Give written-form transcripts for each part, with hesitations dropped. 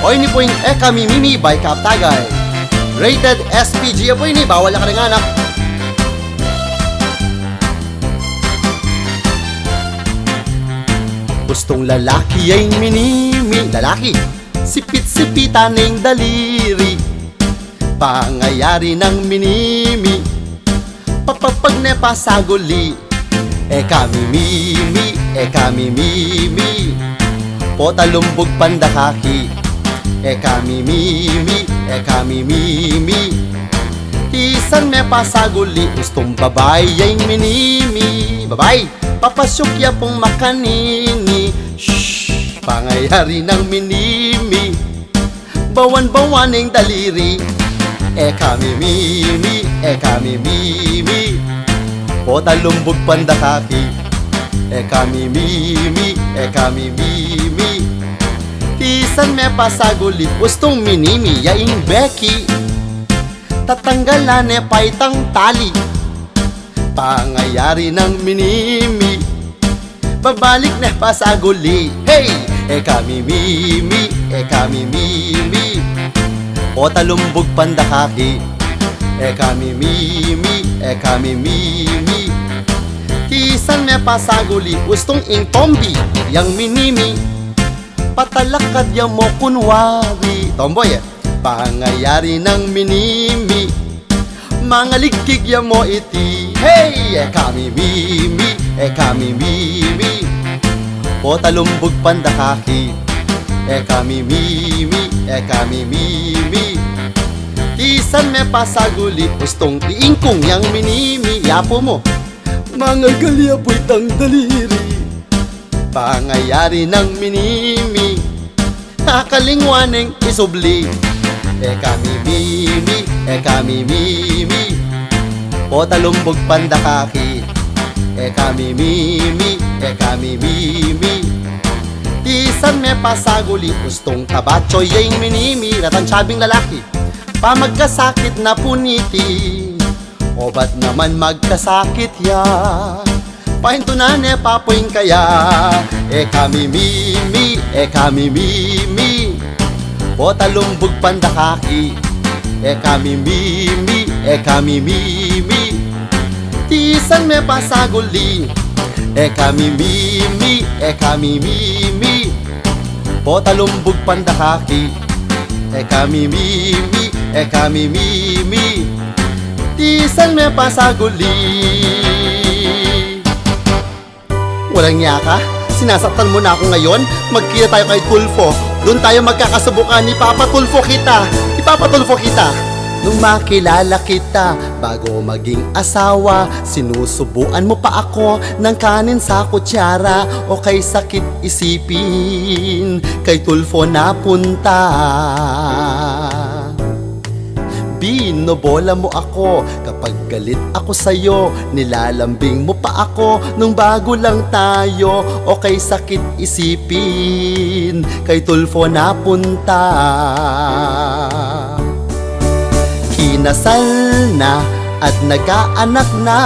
O ini po yung Kami Mimi by KAP TAGAY. Rated SPG po ini, bawal na ka ng anak. Gustong lalaki ay minimi. Lalaki, sipit-sipitan ng daliri. Pangayari ng minimi. Papapag nepa sa guli. Kami mimi, kami mimi. Potalumbog pandakaki. Kami mimi, kami mimi. Isan nepa sa guli. Gustong babay ay minimi. Babay, papasyokya pong makanini. Shhh, pangayari ng minimi. Bawan-bawan ng daliri. Kami mimi, kami mimi. Potalumbog pandakaki. Kami mimi, kami mimi. Tisan me pasaguli. Gustong minimi, yaing Becky. Tatanggalan e paitang tali. Pangayari ng minimi. Babalik na pasaguli. Hey! Kami mimi, kami mimi. Potalumbog pandakaki. Kami mimi, kami mimi. Tisan me pasaguli. Gustong ing tombi, yang minimi. Patalakad ya mo kunwari. Tomboy, pangayari ng minimi. Mga ligkig ya mo iti. Hey! Kami mimi, kami mimi. Potalumbog pandakaki. Kami mimi, kami mimi. Tisan me pasaguli. Gustong iingkong yang minimi. Yapo mo, mga galyapoy tang daliri. Pangayari ng minimi. Nakalingwaneng isubli. Kami mimi, kami mimi. Potalumbog pandakaki. Kami mimi, kami mimi. Tisan me pasaguli. Gustong tabatsoy yung minimi. Natansyabing lalaki. Pamagkasakit na puniti. O ba't naman magkasakit ya? Pahintunan e papoing kaya. Kami mimi, kami mimi. Potalumbog pandakaki. Kami mimi, kami mimi. Tisan me pasaguli. Kami mimi, kami mimi. Potalumbog pandakaki. Kami mimi, kami mimi. Tisan me pasaguli. Walang niya ka? Sinasaktan mo na ako ngayon? Magkita tayo kay Tulfo. Doon tayo magkakasubukan. Ipapatulfo kita. Ipapatulfo kita. Nung makilala kita, bago maging asawa, sinusubuan mo pa ako ng kanin sa kutsara. O kay sakit isipin, kay Tulfo napunta. Binobola mo ako kapag galit ako sa'yo. Nilalambing mo pa ako nung bago lang tayo. O kay sakit isipin, kay Tulfo napunta. Kinasal na at nagkaanak na.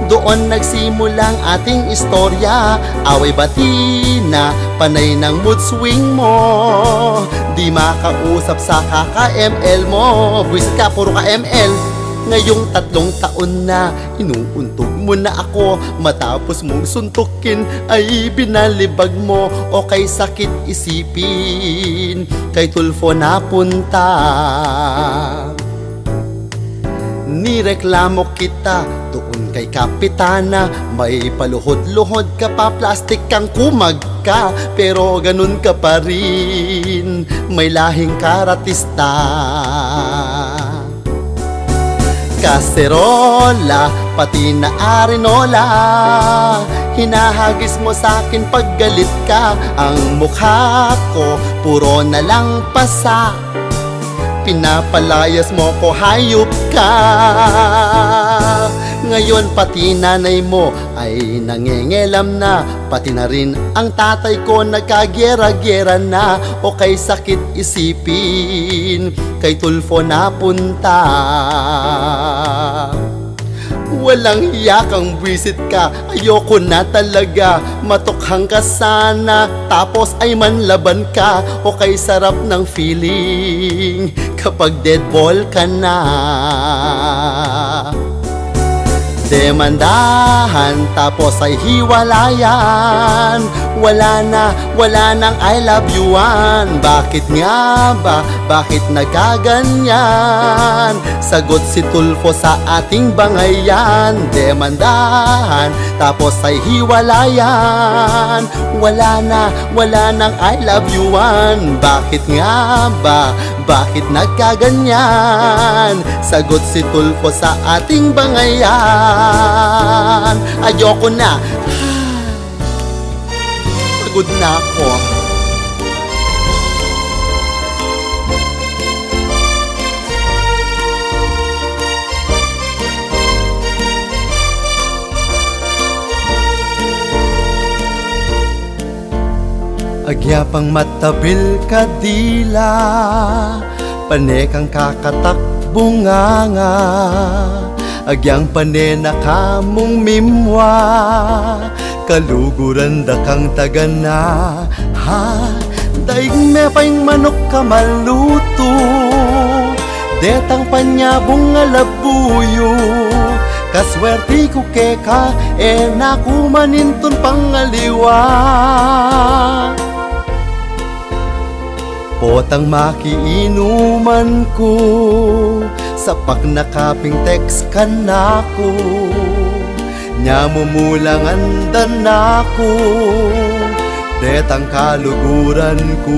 Doon nagsimulang ating istorya. Away bati na, panay ng mood swing mo. Di makausap sa kaka-ML mo. Buwisit ka, puro ka-ML. Ngayong 3 taon na, inuuntog mo na ako. Matapos mong suntukin, ay binalibag mo. O kay sakit isipin, kay Tulfo napunta. Nireklamo kita doon kay Kapitana. May paluhod-luhod ka pa, plastik kang kumag ka. Pero ganun ka pa rin, may lahing karatista. Kaserola, pati na arinola. Hinahagis mo sa'kin pag galit ka. Ang mukha ko, puro na lang pasa. Pinapalayas mo ko, hayop ka. Ngayon pati nanay mo ay nangengelam na. Pati na rin ang tatay ko nagkagyera-gyera na. O kay sakit isipin, kay Tulfo napunta. Walang hiya kang visit ka, ayoko na talaga. Matukhang ka sana, tapos ay manlaban ka. O kay sarap ng feeling kapag dead ball ka na. Demandahan, tapos ay hiwalayan. Wala nang I love you-an. Bakit nga ba? Bakit nagaganyan? Sagot si Tulfo sa ating bangayan. Demandahan, tapos ay hiwalayan. Wala nang I love you-an. Bakit nga ba? Bakit nagkaganyan? Sagot si Tulfo sa ating bangayan. Ayoko na. Pagod na ako. Agyapang matabil kadila, panekang kakatakbong nga. Agyang panena kamong mimwa, kaluguran da kang tagana. Ha, daig me paing manok ka maluto, detang panyabong nga labuyo. Kaswerti ko keka, nakumanintun pangaliwa. Potang makiinuman ko, sapak na kaping text ka na ko. Nyamumulangan dan ako, detang kaluguran ko.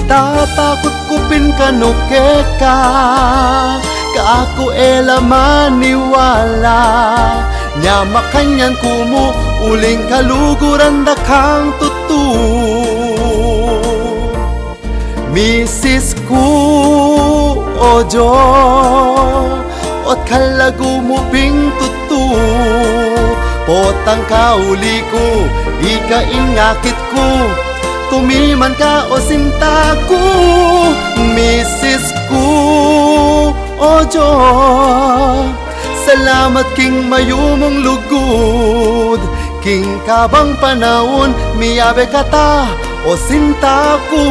Tatakot ko pinkanukeka, kaako maniwala. Nyamakanyan kumo, uling kaluguran da kang tutu. Misis ko ojo, ot kalagu mo ping tutu. Potang kauli ko, ikaingakit ko, tumiman ka o sinta ko. Misis ko ojo, salamat king mayumong lugod. King kabang panahon, miyabe kata o sinta ko.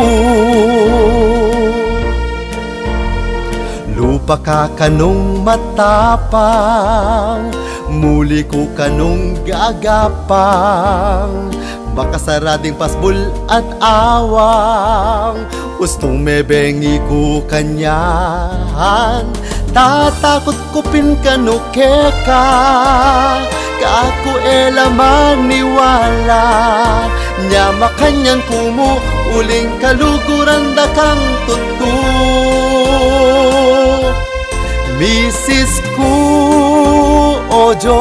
Lupa ka kanong matapang, muli ko kanong gagapang. Baka sarading pasbul at awang, gustong mebengi ko kanyahan. Tatakot ko pinkanukeka, kaako maniwala. Nyamakanyan kumo, uling kaluguran da kang tutu. Misis ko ojo,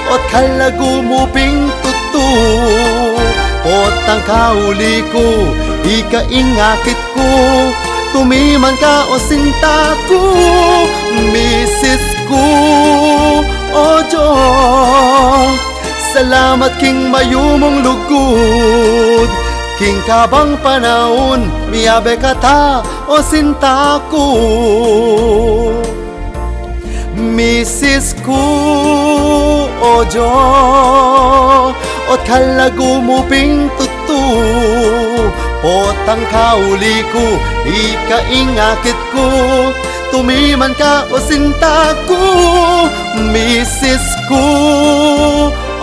ot kalagu mo ping tutu. Potang kauli ko, ikaingakit ko, tumiman ka o sinta ko. Misis ko ojo, salamat king mayumong lugod. King kabang panahon, miyabe kata o sinta ko. Misis ko ojo, ot kalagu mo ping tutu. Potang kauli ko, ikaingakit ko, tumiman ka o sinta ko. Misis ko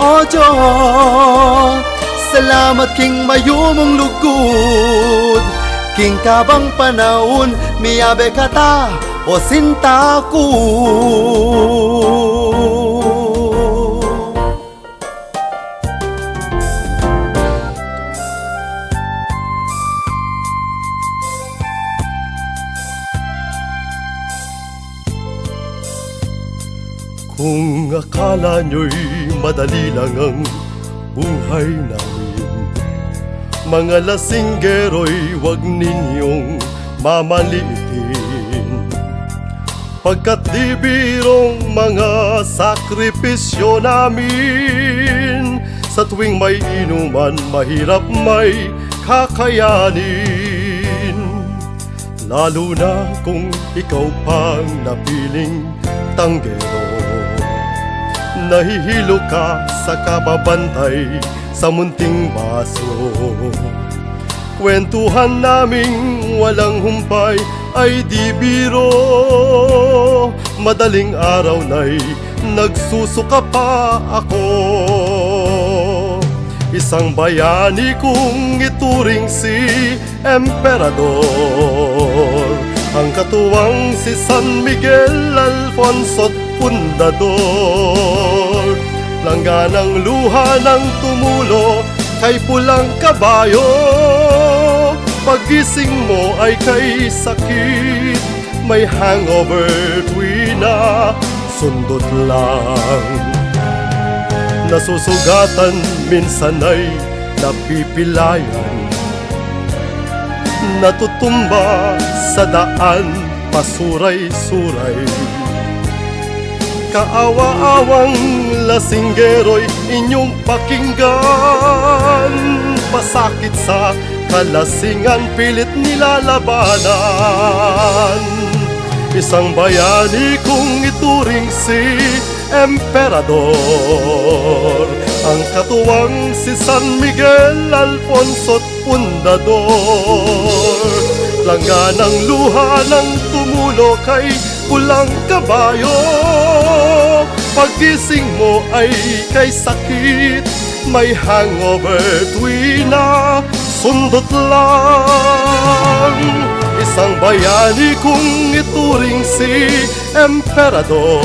ojo, salamat king mayumong lugod. King kabang panahon, miyabe kata o sinta ko. Kung akala nyo'y madali lang ang buhay namin, mga lasinggero'y wag ninyong mamaliitin. Pagkat di birong mga sakripisyo namin, sa tuwing may inuman, mahirap may kakayanin. lalo na kung ikaw pang napiling tanggero. Nahihilo ka sa kababantay sa munting baso. Kwentuhan naming walang humpay ay di biro. Madaling araw na'y nagsusuka pa ako. Isang bayani kong ituring si Emperador, ang katuwang si San Miguel Alfonso't Fundador. Langganang luha ng tumulo kay pulang kabayo. Paggising mo ay kay sakit, may hangover tuwi na sundot lang. Nasusugatan, minsan ay napipilayan, natutumba sa daan, pasuray-suray. Kaawa-awang lasinggero'y inyong pakinggan, pasakit sa kalasingan, pilit nilalabanan. Isang bayani kong ituring si Emperador, ang katuwang si San Miguel Alfonso't Fundador. Langganang luha ng tumulo kay pulang kabayo. Paggising mo ay kay sakit, may hangover tuwi na sundot lang. Isang bayani kong ituring si Emperador,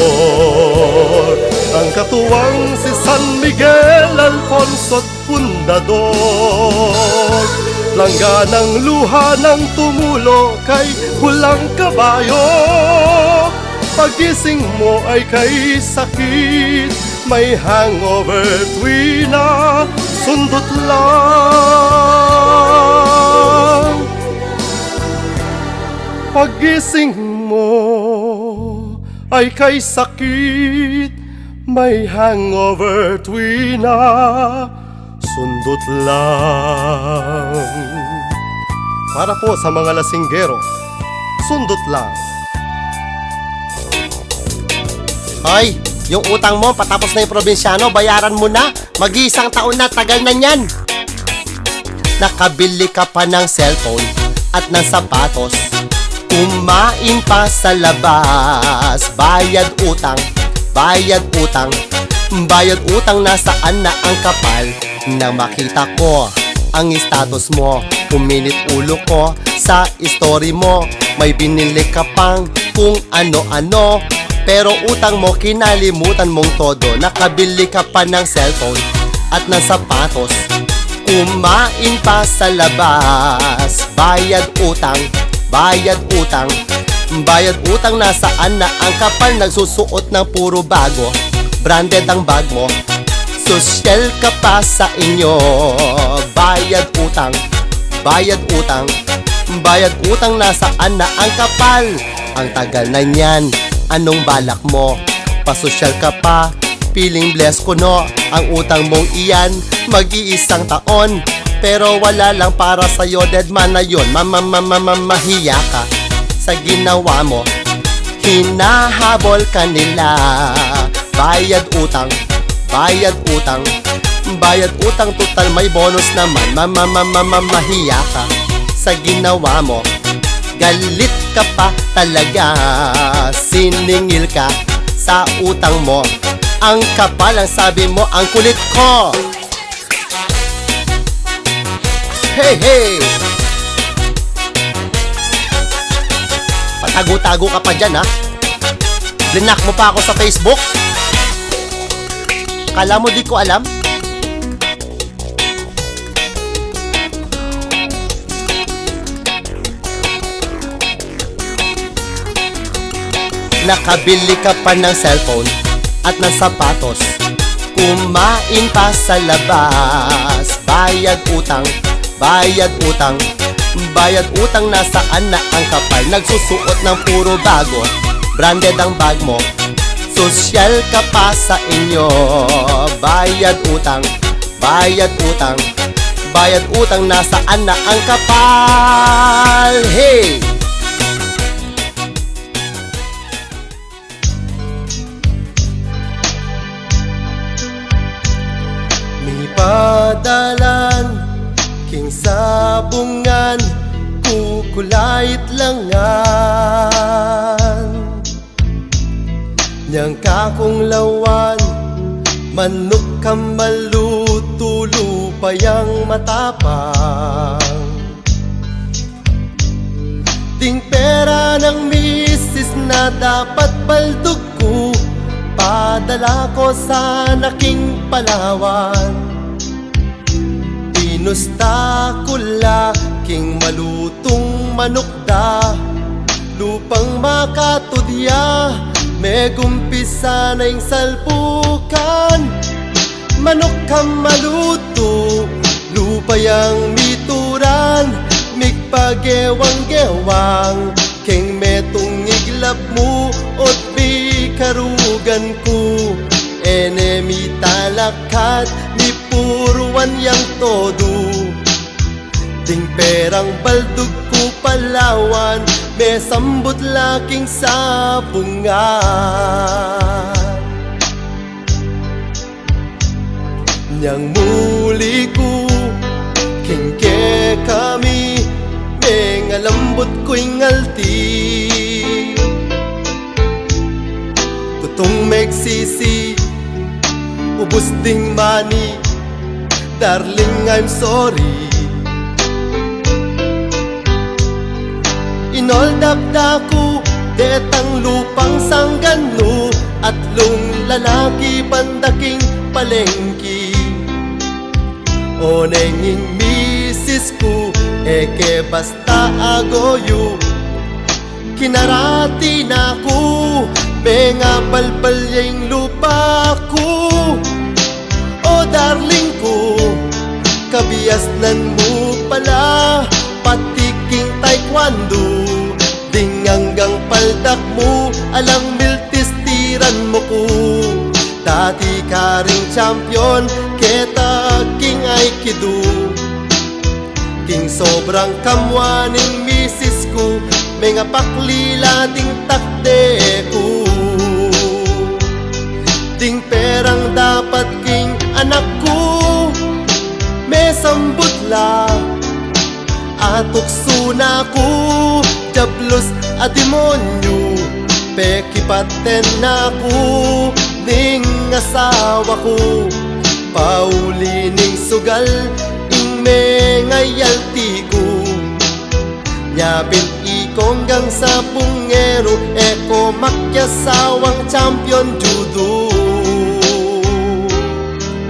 ang katuwang si San Miguel Alfonso't Fundador. Langganang luha ng tumulo kay pulang kabayo. Paggising mo ay kay sakit, may hangover tuwi na sundot lang. Paggising mo ay kay sakit, may hangover tuwi na sundot lang. Para po sa mga lasinggero, sundot lang. Hoy, yung utang mo patapos na yung probinsyano, bayaran mo na. Mag-iisang taon na, tagal na niyan. Nakabili ka pa ng cellphone at ng sapatos, kumain pa sa labas. Bayad utang, bayad utang, bayad utang, nasaan na ang kapal? Nang makita ko ang status mo, puminit ulo ko sa story mo. May binili ka pang kung ano-ano, pero utang mo kinalimutan mong todo. Nakabili ka pa ng cellphone at ng sapatos, kumain pa sa labas. Bayad utang, bayad utang, bayad utang, nasaan na ang kapal? Nagsusuot ng puro bago, branded ang bag mo, sosyal ka pa sa inyo. Bayad utang, bayad utang, bayad utang, nasaan na ang kapal? Ang tagal na niyan, anong balak mo? Pasosyal ka pa, feeling blessed ko no. Ang utang mong iyan, mag-iisang taon, pero wala lang para sa'yo, dead man na yun. Mahiya ka sa ginawa mo, hinahabol ka nila. Bayad utang, bayad utang, bayad utang, total may bonus naman. Mahiya ka sa ginawa mo, galit ka pa talaga. Siningil ka sa utang mo, ang kapal ang sabi mo, ang kulit ko. Hey, hey! Patago-tago ka pa dyan, ha? Blinak mo pa ako sa Facebook? Kala mo di ko alam? Nakabili ka pa ng cellphone at ng sapatos, kumain pa sa labas. Bayad utang, bayad utang, bayad utang, nasaan na ang kapal? Nagsusuot ng puro bago, branded ang bag mo, sosyal ka pa sa inyo. Bayad utang, bayad utang, bayad utang, nasaan na ang kapal? Hey! padalan king sabungan kukulait langan nyang kakong lawan manok kang maluto lupayang matapang ting pera ng misis na dapat baldog ko padala ko sa naking Palawan inusta ko laking malutong manok da lupang makatudya may gumpisa na yung salpukan manok kang maluto lupayang mituran migpagewang-gewang keng metong iglap mo at bikarugan ko enemy talakat mi puruan yang todo ding perang baldug ko Palawan may sambot laking sabungan nyang muli ko kingke kami may ngalambot ko'y ngalti tutong megsisi ubos ding money darling I'm sorry inoldap ko detang lupang sanggano at lung lalaki bandaking palengki o nenging misis ko eke basta agoyo kinarati na ko benga balbal yung lupa ko o darling ko kabiasnan mo pala patiking taekwondo ding hanggang paldak mo alang miltis tiran mo ko dati ka ring champion keta king aikido king sobrang kamwaning misis ko may nga paklila ding takde ko ding perang dapat king anak ko may sambut la atukso na ko jablos a demonyo pekipaten na ko ning asawa ko pauli ning sugal ing mengayalti ko nyapin ikong gang sa pungero eko makyasawang champion judo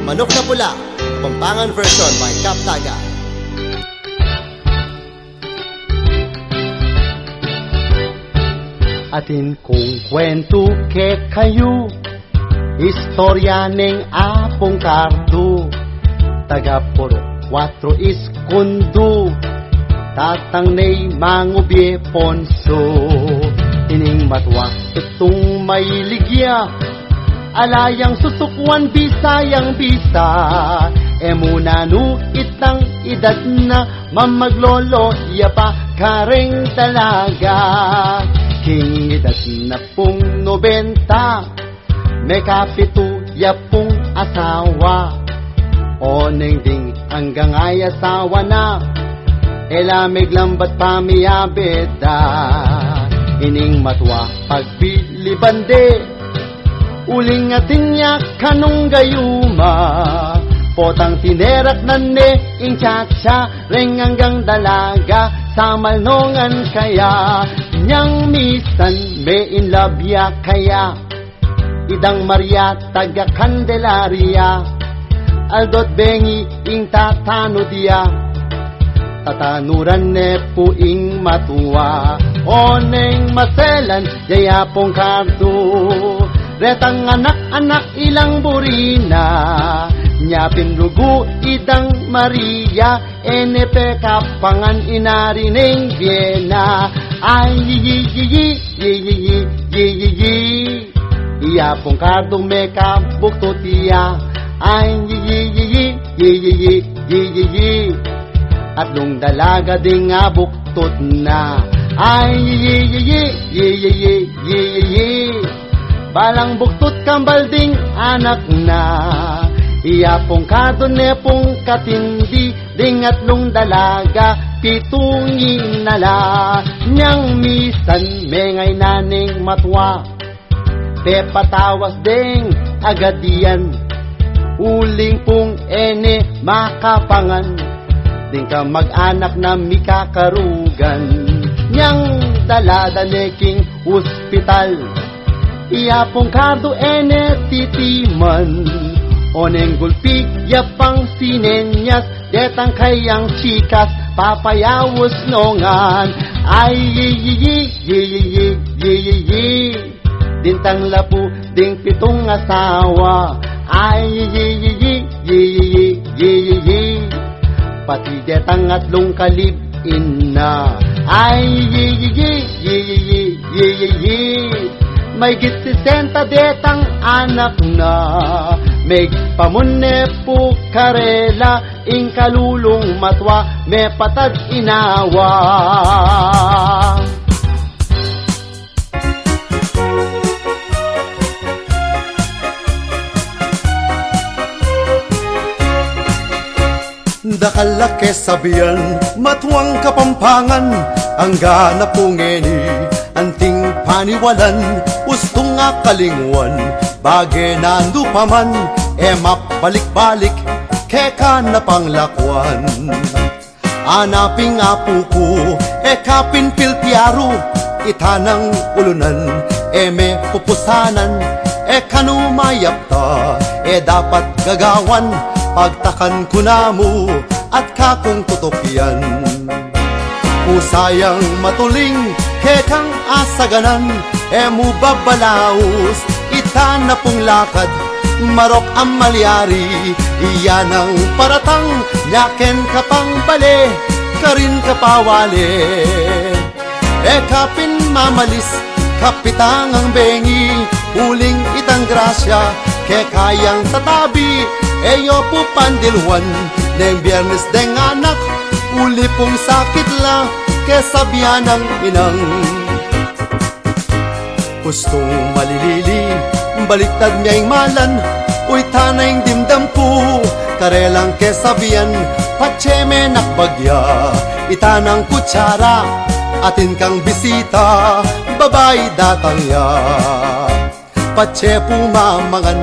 Manok na Pula, Capampangan version by KAP TAGAY. Atin kong kwento ke kayo, istorya ng apong kardo, taga puro 4 iskundo, tatang ney mangubye ponso, ining matwa itong may ligya, alayang susukwan bisayang bisa, emuna nu itang edad na mamaglolo ya pa kareng talaga. King edad na pong 90, may kapito ya pong asawa, o neng ding hanggang ay asawa na, elamig lambat pamiyabeda, ining matwa pagbilibande, uling ating yak kanong gayuma, potang tinerak na ne ing chacha, reng hanggang dalaga, sa malnongan kaya, nyang misan may in love ya kaya, idang Maria taga Candelaria, aldot bengi ing tatano dia, tatanuran ne po ing matuwa, oneng maselan yayapong kardo, retang anak-anak ilang burina, nyapin rugo idang Maria, enepe kapangan inarining Viena, ay yi iyapong kardong meka buktotiya, ay yi at nung dalaga ding buktot na, ay yi balang buktot kambal ding anak na, Iyapong kadonepong katindi, dingatlong dalaga, pitong inala. Niyang misan, mengay naning matwa, te patawas ding agadian. Uling pong ene makapangan, ding ka mag-anak na mikakarugan. Niyang dalada neking ospital, iyapong kado ene titiman. Oneng gulpig yapang sinenyas, detang kayang chikas papayawos nongan. Ay yi dintang lapu ding pitong asawa. Ay yi pati detang atlong kalibin na. Ay yi may git 60 detang anak na. Meg pamune po karela, ing kalulong matwa, me patad inawa. Dakalake sabihan, matuwang Kapampangan, ang gana pungeni, anting paniwalan, ustong nga kalingwan, bagay na paman, emap balik-balik, keka na panglakwan. Anaping apo ko, kapin pilpiaro, itanang ulunan, eme pupusanan, kanumayap ta, dapat gagawan, pagtakan ko na mo at kakong tutupyan. Pusayang matuling kekang asaganan, mu babalaos itan na pong lakad, marok ang malyari, iyan ang paratang, nyaken kapang bale, karin kapawale. Kapin mamalis, kapitang ang bengi, huling itang grasya, kekayang tatabi, eyo po pandilwan, neng biyernes deng anak, uli pong sakit la, kesabihan ng inang. Gustong malilili, baliktad niya'y malan, uy tanayng dimdam ko, karelang kesabihan, patseme nakbagya, itanang kutsara, atin kang bisita, babay datang ya. Patse pumamangan,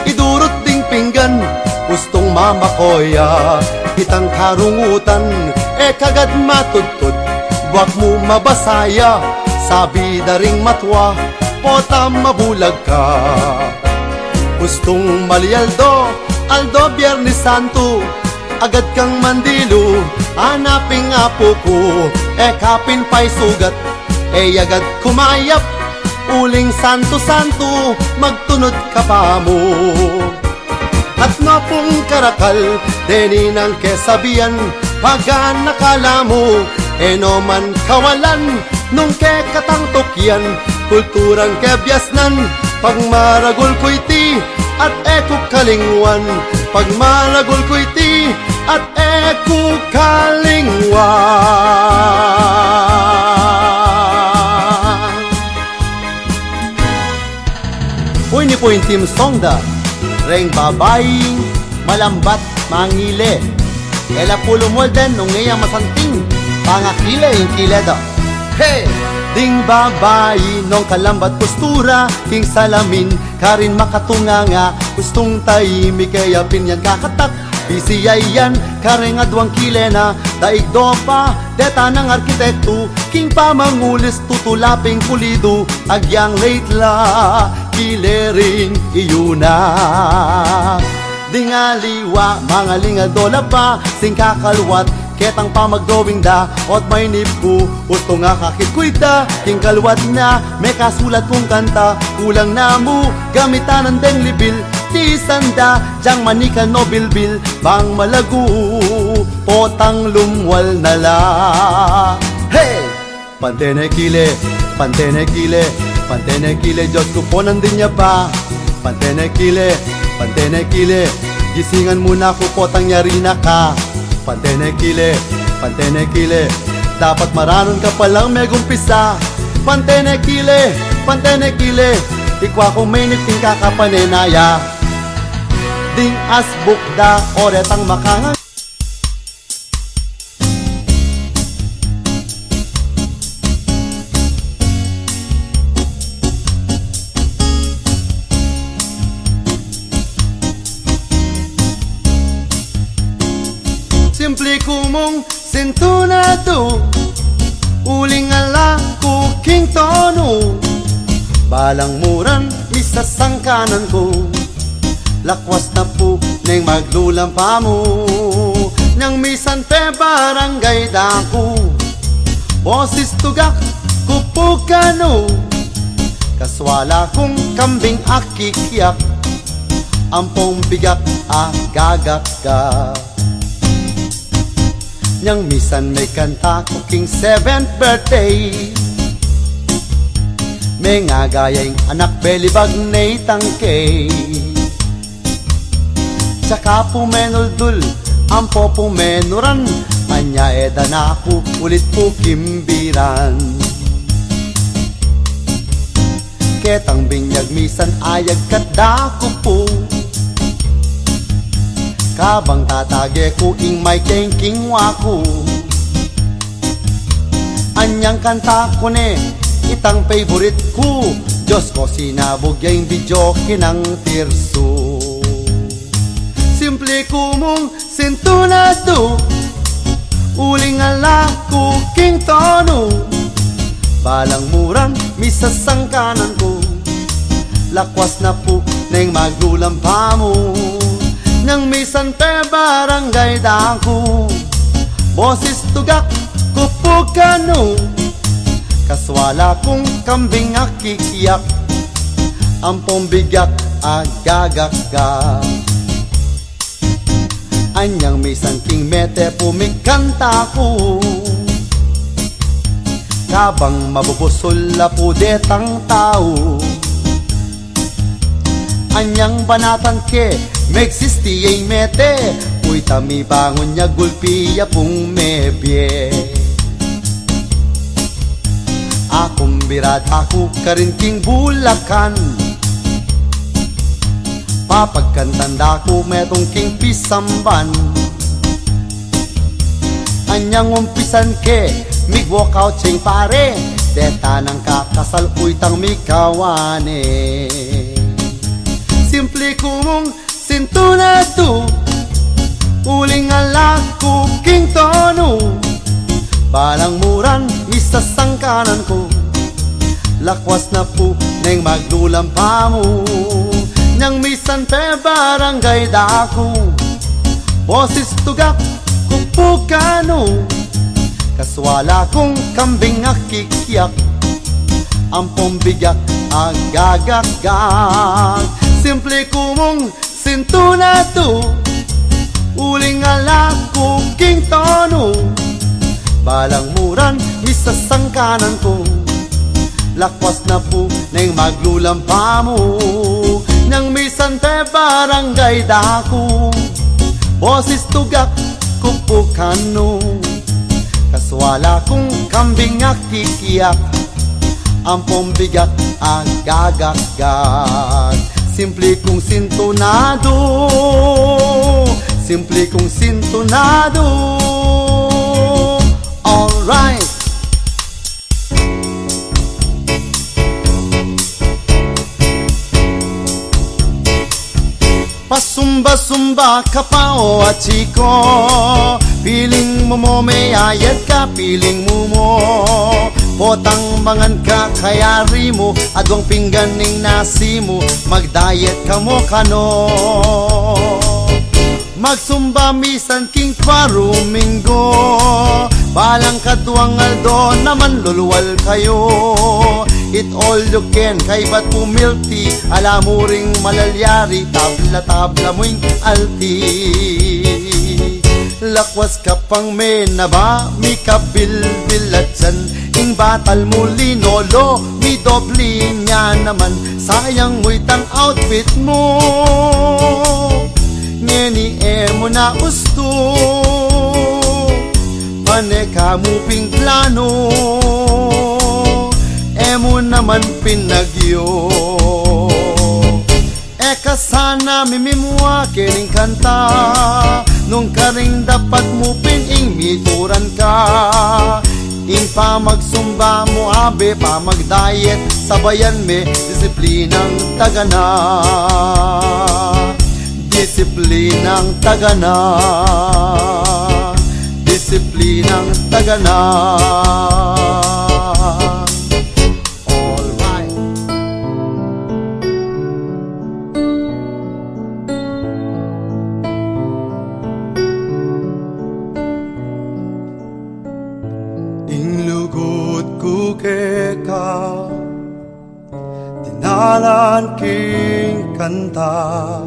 idurot ding pinggan, gustong mamakoya, itang karungutan, kagad matutod, wag mo mabasaya, sabi daring matwa, pota mabulag ka. Gustong malialdo, aldo Biyernes Santo, agad kang mandilo, hanaping apo ko, kapin pa'y sugat, agad kumayap, uling santo-santo, magtunod ka pa mo. At nga pong karakal, deninang kesabihan, pagan nakala mo, no man kawalan, nung kekatang tukyan, kulturang kebyasnan, pagmaragol ko'y ti, at eko kalingwan, pagmaragol ko'y ti, at eko kalingwan. Uy ni po yung team song da, reng babaying malambat mangile, ela pulo molden nung ngayang masanting, pangakile yung kileda. Hey! Ding babayi nung kalambat postura, king salamin, karin makatunganga, gustong tahimik kaya pinyan kakatak, bisiyay yan, karing adwang kilena, daig dopa, deta ng arkitekto, king pamangulis tutulaping pulido, agyang late la, kilering iyuna. Dingaliwa, mga lingadola pa, sing kakalwat, ketang pamagdowing da, ot may nipku, usto nga kakitkuita, king kalwat na, may kasulat kong kanta, kulang na mo, gamitan ng deng libil, tisanda, jang manika no bilbil, bang malagu, potang lumwal na la. Hey! Pantene kile, pantene kile, pantene kile, Diyos ko po nandun niya pa, pantene kile, gisingan muna ko potang yari na ka. Pantene kile, dapat maranon ka palang may gumpisa. Pantene kile, ikwa kong may nipting kakapanenaya. Ding asbuk da oretang makangang simple kumong sintunado uling ala kuking tono balang muran misasangkanan ko lakwas na po neng maglulampa mo nang misan pe barangay dako boses tugak kupukano kaswala kong kambing akikiyak ampong bigat agagak ka nang misan may kanta ko king 7th birthday may nga gayang anak belibag na itangkay tsaka pumenuldul ang popumenuran anya eda na ako ulit po kimbiran ketang binyag misan ayag kadako po kabang tatage ko ing may tengking wako anyang kanta ko ne itang favorite ko Diyos ko sinabog yung video kinang tirso simple kumong sintunado uling ala kuking tono balang murang misasangkanan ko lakwas na po neng maglulampa mo nang misan pe barangay dako boses tugak kupukano kaswala kong kambing akikiyak ampong bigat agagakga anyang misan king mete pumikanta ko kabang mabubusol la po detang tao anyang banatan ke megsisti ay mete uy tami bangon niya gulpiya pong mebye akong birad ako karin king bulakan papagkantanda ko metong king pisamban anyang umpisan ke mig walkout ching pare deta nang kakasal uy tang mikawane simple kumong sintunado uling ala kuking tono balang muran misasangkanan ko lakwas na po neng maglulampa mo nang misan pe barangay dako boses tugak kupukano kaswala kong kambing akikiyak ampong bigat agagakgag simple kumong sintunado uling ala kuking tono balang muran misasangkanan ko lakwas na po neng maglulampa mo nang misan pe barangay dako boses tugak kupukano kaswala kong kambing akikiyak ampong bigat agagakgag simple kong sintunado simple kong sintunado alright pasumba-sumba ka pa o chiko piling mo mo may ayat ka piling mo mo potang mangan ka kayari mo adwang pingganing nasi mo mag-diet ka mo kano magsumba misan king Minggo balang katuang aldo naman luluwal kayo eat all you can kay ba't pumilti ala mo ring malalyari tabla-tabla mo'y alti lakwas ka pang menaba mi kabilbil at san ing batal mo linolo mi dobli niya naman sayang mo'y tang outfit mo ngeni mo na gusto pane kamuping plano mo naman pinagyo Eka sana mimimwa kining kanta nung karing dapat mo pining mituran ka. In pa magsumba mo abe pa magdiet sabayan me disiplinang tagana. Disiplinang tagana. Disiplinang tagana. Inlugod ko ka, tinalan king kanta.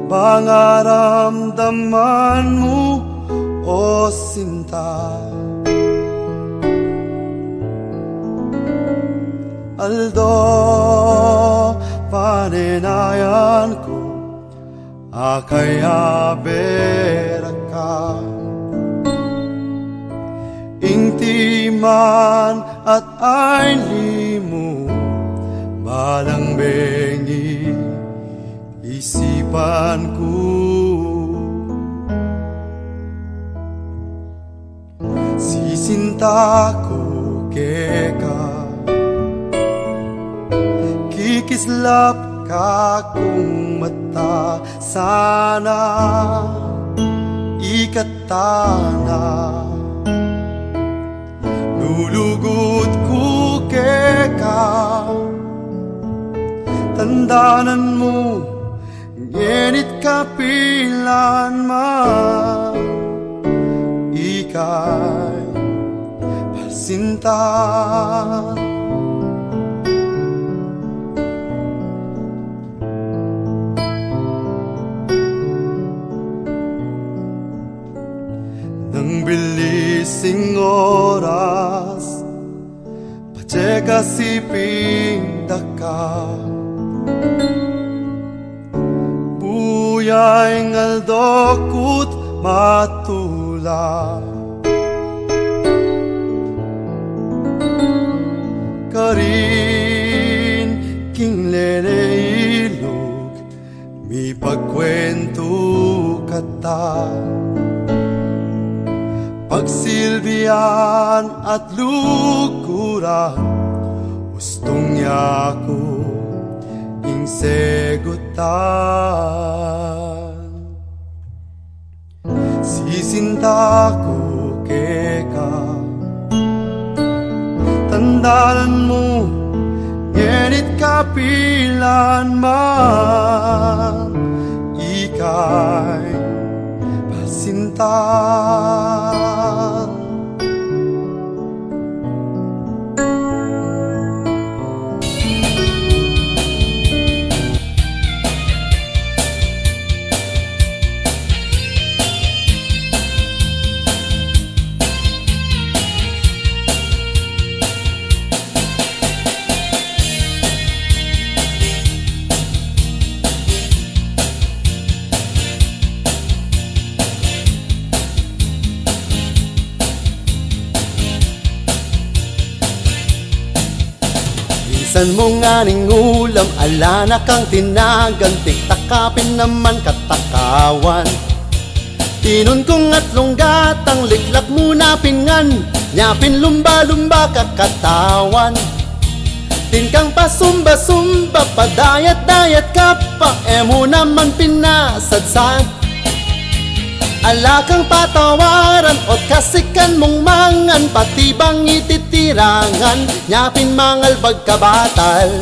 Pangaramdaman mo, o sinta. Aldo, panenayan ko, akaya beraka. Ingtiman at ay limo balang bengi isipan ko. Sisinta ko keka kikislap ka kung mata sana ikatana. Lulugod ko keka tandanan mo ngenit kapilan man ikay pasintan. Nang bilising oras pacheka siping daka. Buyay ngaldokut matula. Karin king leleilog mi pagkwento kata. Pagsilbihan at lukuran gustong niya ko ingsegutan. Sisinta ko keka tandanan mo ngenit kapilan man ikay pasintan. San mo nga ning ulam, ala na kang tinagan, tiktakapin naman katakawan. Tinon kong at longgatang liklak muna pingan, nyapin lumba-lumba kakatawan. Tinkang pasumba-sumba, padayat-dayat ka pa, mo naman pinasadsad. Ala kang patawaran o kasikan mong mangan, pati bang ititirangan, nyapin mangalbag kabatal.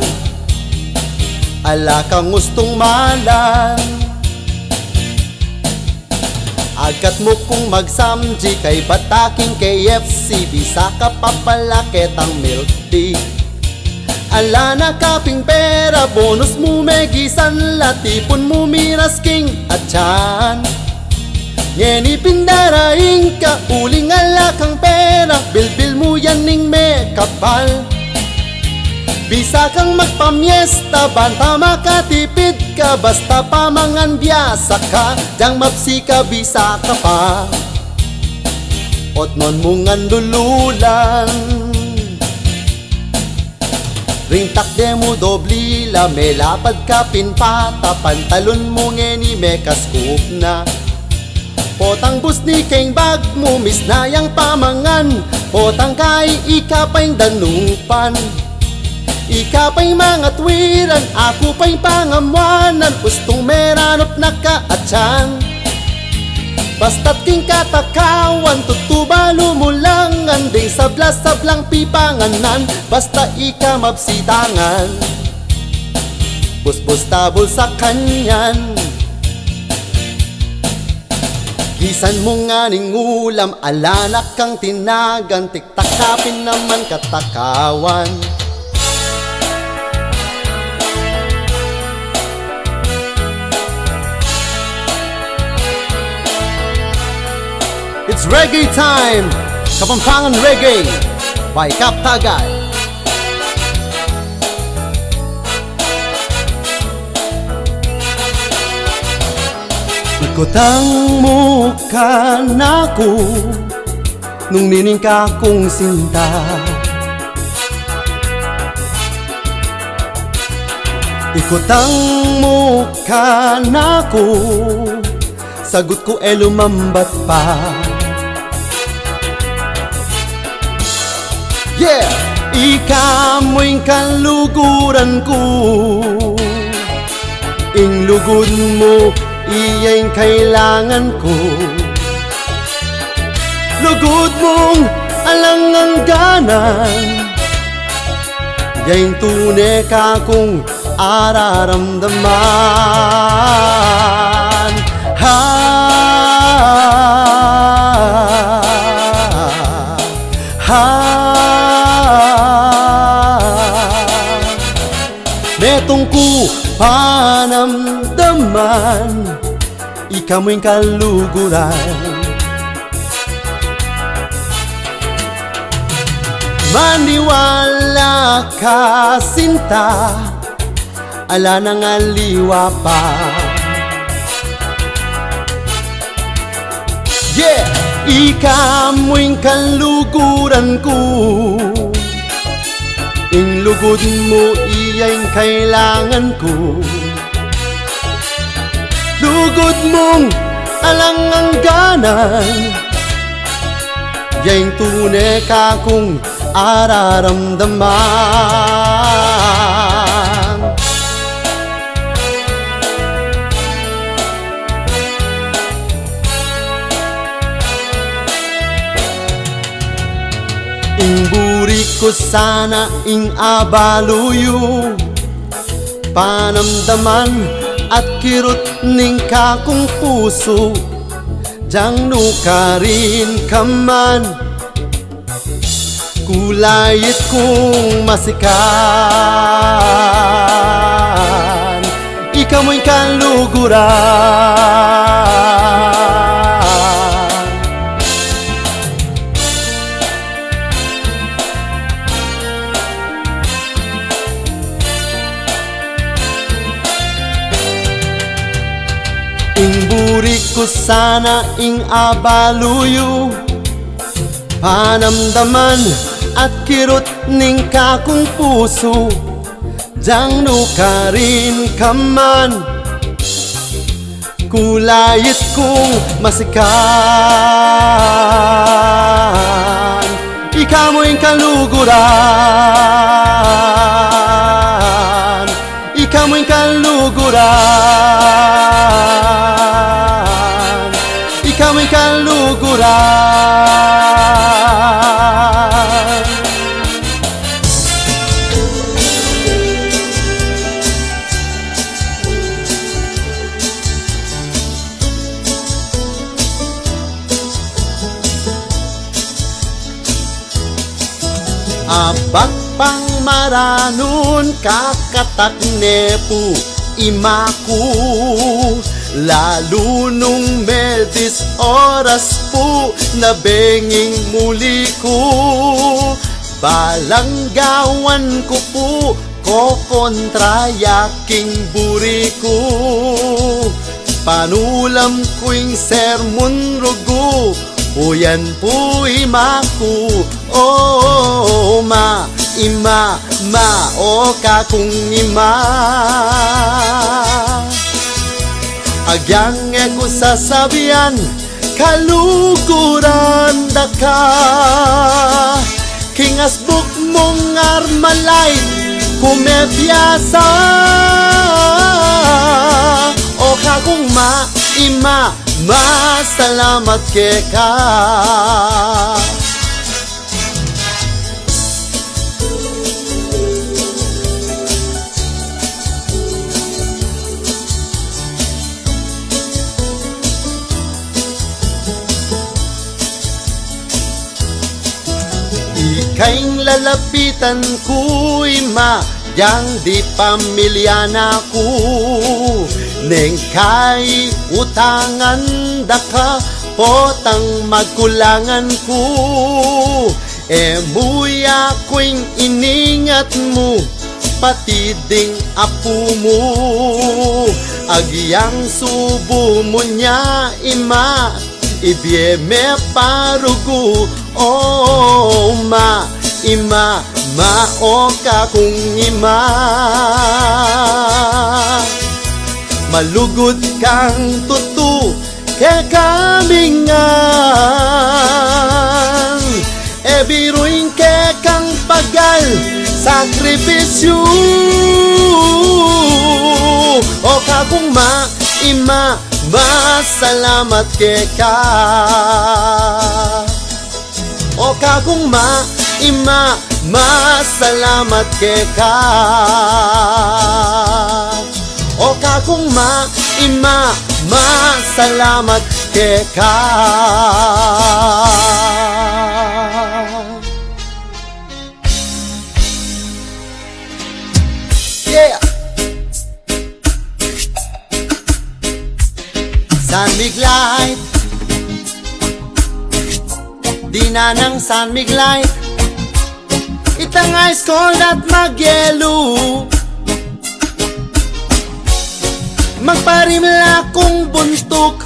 Ala kang gustong malan, agat mo kung magsamji kay bataking KFC, bisa ka papalakit ang milk tea. Ala na kaping pera, bonus mo megisan, latipon mo miras king at tiyan. Ngeni pindaraing ka, uling ala kang pera, bilbil mo yan ning me kapal. Bisa kang magpamiesta, banta makatipid ka, basta pamangan biyasa ka, diyang mapsi ka bisa ka pa. Ot non mo ngan lululan, Ring takde mo dobli la may lapad ka pinpata pantalon mo ngeni may kaskup na potang bus ni keng bag mo misnayang pamangan potang kay ikapay danupan ikapay mga twiran ako pa'y pangamwanan ustong meranop na kaatsan basta't king katakawan tutuba lumulangan ding sabla-sablang pipanganan basta ika mabsitangan bus-bus tabol sa kanyan gisan mo nga ning ulam alanak kang tinagan tiktakapin naman katakawan It's reggae time! Capampangan Reggae by KAP TAGAY. Ikot ang mukha nako nung nining ka kong sinta Ikot ang mukha nako sagot ko lumambat pa Yeah! Ikamoy kaluguran ko Ing lugod mo iya'y kailangan ko Lugod mong alanganganan Ya'y tunay ka kong araramdaman Metong ko panamdaman ikaw mo'y kaluguran Maniwala ka sinta ala nang aliwa pa Yeah! Ikaw mo'y kaluguran ko Ing lugod mo iya'y kailangan ko Lugod mong alanganganan Ya'y tunay ka kong araramdaman Ing buri ko sana ing abaluyo Panamdaman at kirot ning kakong puso Diyang nukarin ka man Kulayit kong masikan Ikaw mo'y kaluguran Ing buri ko sana ing abaluyo Panamdaman at kirot ning kakong puso Diyang nukarin ka man Kulayit kong masikan Ikaw mo'y kaluguran Ikaw mo'y kaluguran Ikaw mo'y kaluguran Abak pang maranon kakatak nepu imaku Lalo nung medis oras po nabenging muli ko Balanggawan ko po ko kontra yaking buri ko Panulam ko'y sermon rogo O yan po imaku Oh ma ima, mao ka kung ima. Agyang ko sasabihan, kaluguran da ka. Kingasbuk mong armalay, kumebiyasa. O ka kung ma, ima, masalamat ke ka. Ika'y lalapitan ko, ima, yang di pamilya na ko. Neng kay utangan da ka, potang magkulangan ko. Muya ko'y iningat mo, pati ding apo mo. Agyang subo mo niya, ima, ibieme parugo. Oh, ma, ima, mao ka kung ima. Malugod kang tutu ke kamingan. Biruin ke kang pagal sakripisyo. O ka kung ma, ima, masalamat ke ka. O ka kung ma, ima, masalamat ke ka. O ka kung ma, ima, masalamat ke ka. Yeah! San Miglite, di na ng San Miglite, itang ice cold at magyelo. Magparimla kong buntok,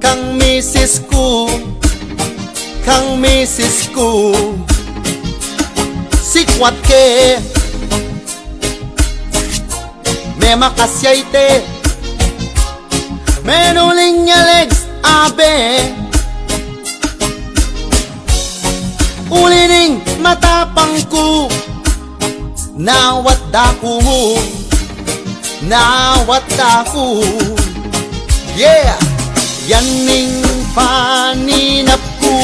kang misis ko, kang misis ko. Sikwat ke, may makasyaite, menuling niya legs, abe. Ulining matapang ko, nawat dako mo, nawat dako. Yeah! Yaning paninap ko,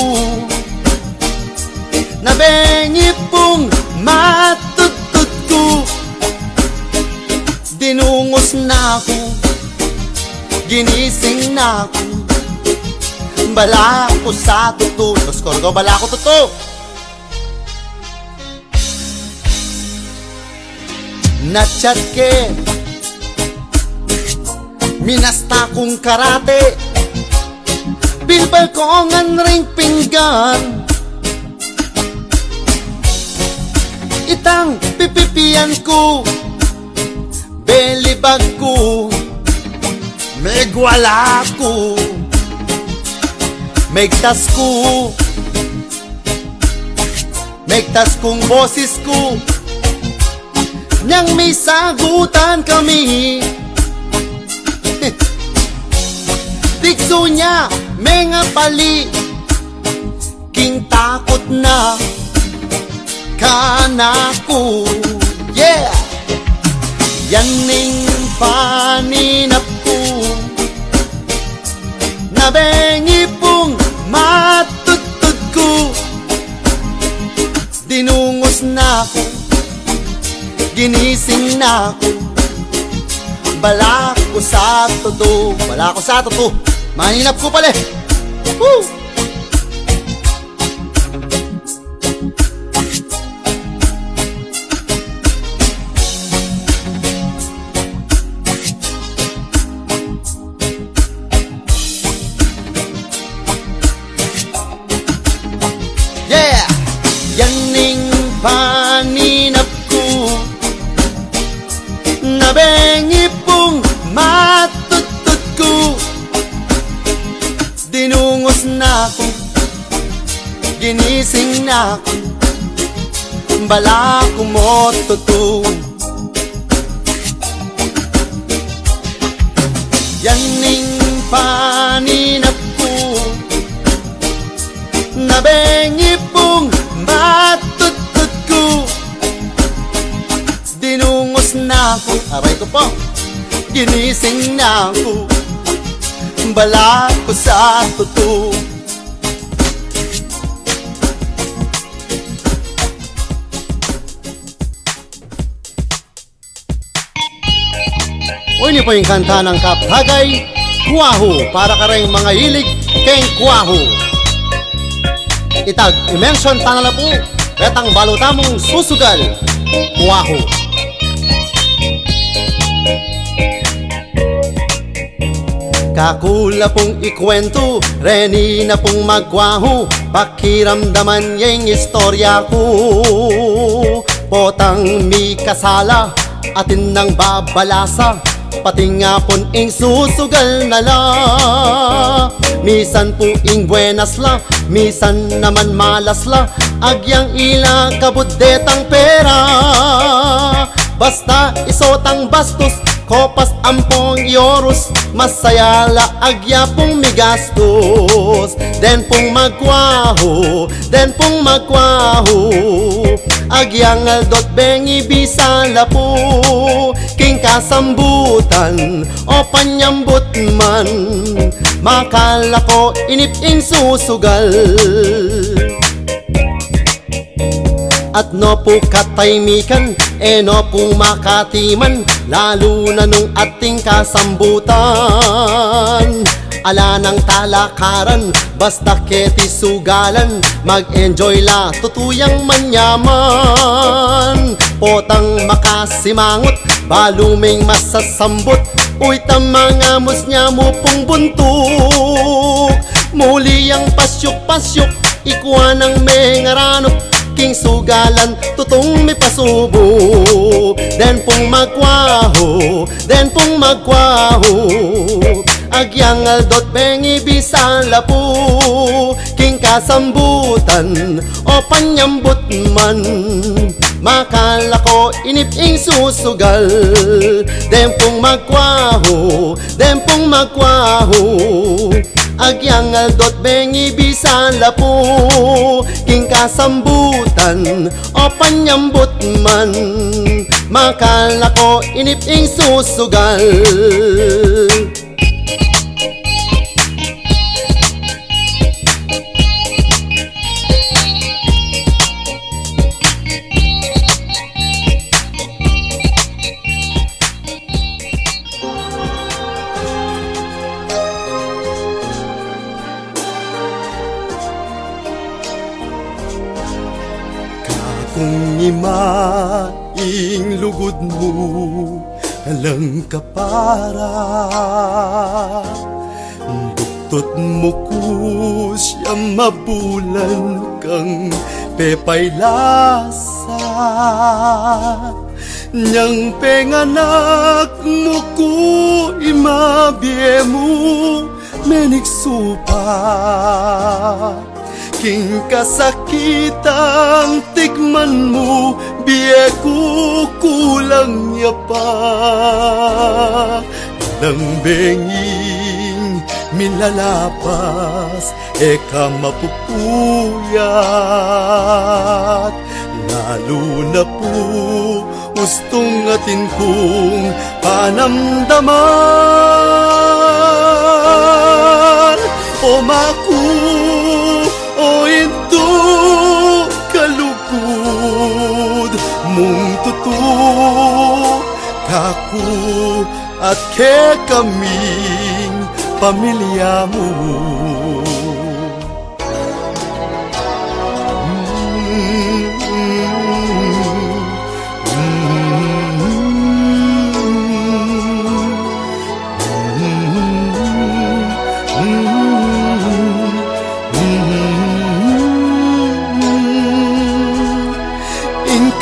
nabengi pong matutut ko. Dinungos na ako, ginising na ako. Bala ko sa tuto, Doskorgo, bala ko tuto. Nachat ke, minasta kong karate, bilbal ko ngan ring pinggan. Itang pipipian ko, belibag ko, megwala ko, megtas ko, megtas kong boses ko. Nang may sagutan kami, tikso niya, may nga pali, king takot na kanako. Yeah! Yaning paninap ko, nabengi pong matutut ko. Dinungos na ako, ginising na ako. Bala ko sa tuto, bala ko sa tuto, maninap ko pala. Woo! Yeah! Yaning paninap ko, nabengi pong matutut ko. Dinungos na ako, ginising na ako. bala mo tutu. Yaning paninap ko, nabengi pong matutut ko. Dinungos na ako, aray ko po, ginising na ako, bala ko sa tutu. O niyo po yung kanta ng KAP TAGAY, Kuwaho, para ka rin mga hilig keng kuwaho. Itag, i-mention tanala po, retang balutamong susugal, kuwaho. Kakula pong ikwento, reni na pong magwaho, pakiramdaman yung istorya ko. Potang mi kasala, atin nang babalasa, pati nga pon ing susugal na la. Misan po ing buenas la, misan naman malas la, agyang ila kabudetang pera. Basta isotang bastos, kopas ampong yoros, masaya la agya pong migastos. Den pong magwaho, den pong magwaho, agyang aldot bengi bisala po, king kasambutan o panyambut man, makala ko iniping susugal. At no po kataymikan, no po makatiman, lalo na nung ating kasambutan. Ala ng talakaran, basta keti sugalan, mag-enjoy la, tutuyang manyaman. Potang makasimangot, baluming masasambot, uy tamangamos niya mo pong buntuk. Muli ang pasyok-pasyok, ikuha ng mengaranok, king sugalan, tutong may pasubo. Den pong magwaho, den pong magwaho, agyang aldot bengi bisala po, king kasambutan o panyambut man, makala ko iniping susugal. Den pong magwaho, den pong magwaho, agyang aldot bengi bisala po, king kasambutan o panyambut man, makala ko iniping susugal. Kung imaing lugod mo, alang kapara, buktot mo ko siya mabulan kang pepay lasa. Nyang penganak mo ko imabye mo menik supa, king kasakitang tikman mo, biye ko kulang niya pa. Nang benging milalapas, eka mapupuyat, lalo na po gustong atin kong panamdaman. O maku, o ito kalugod mong tutu, kaku at ke kaming pamilya mo.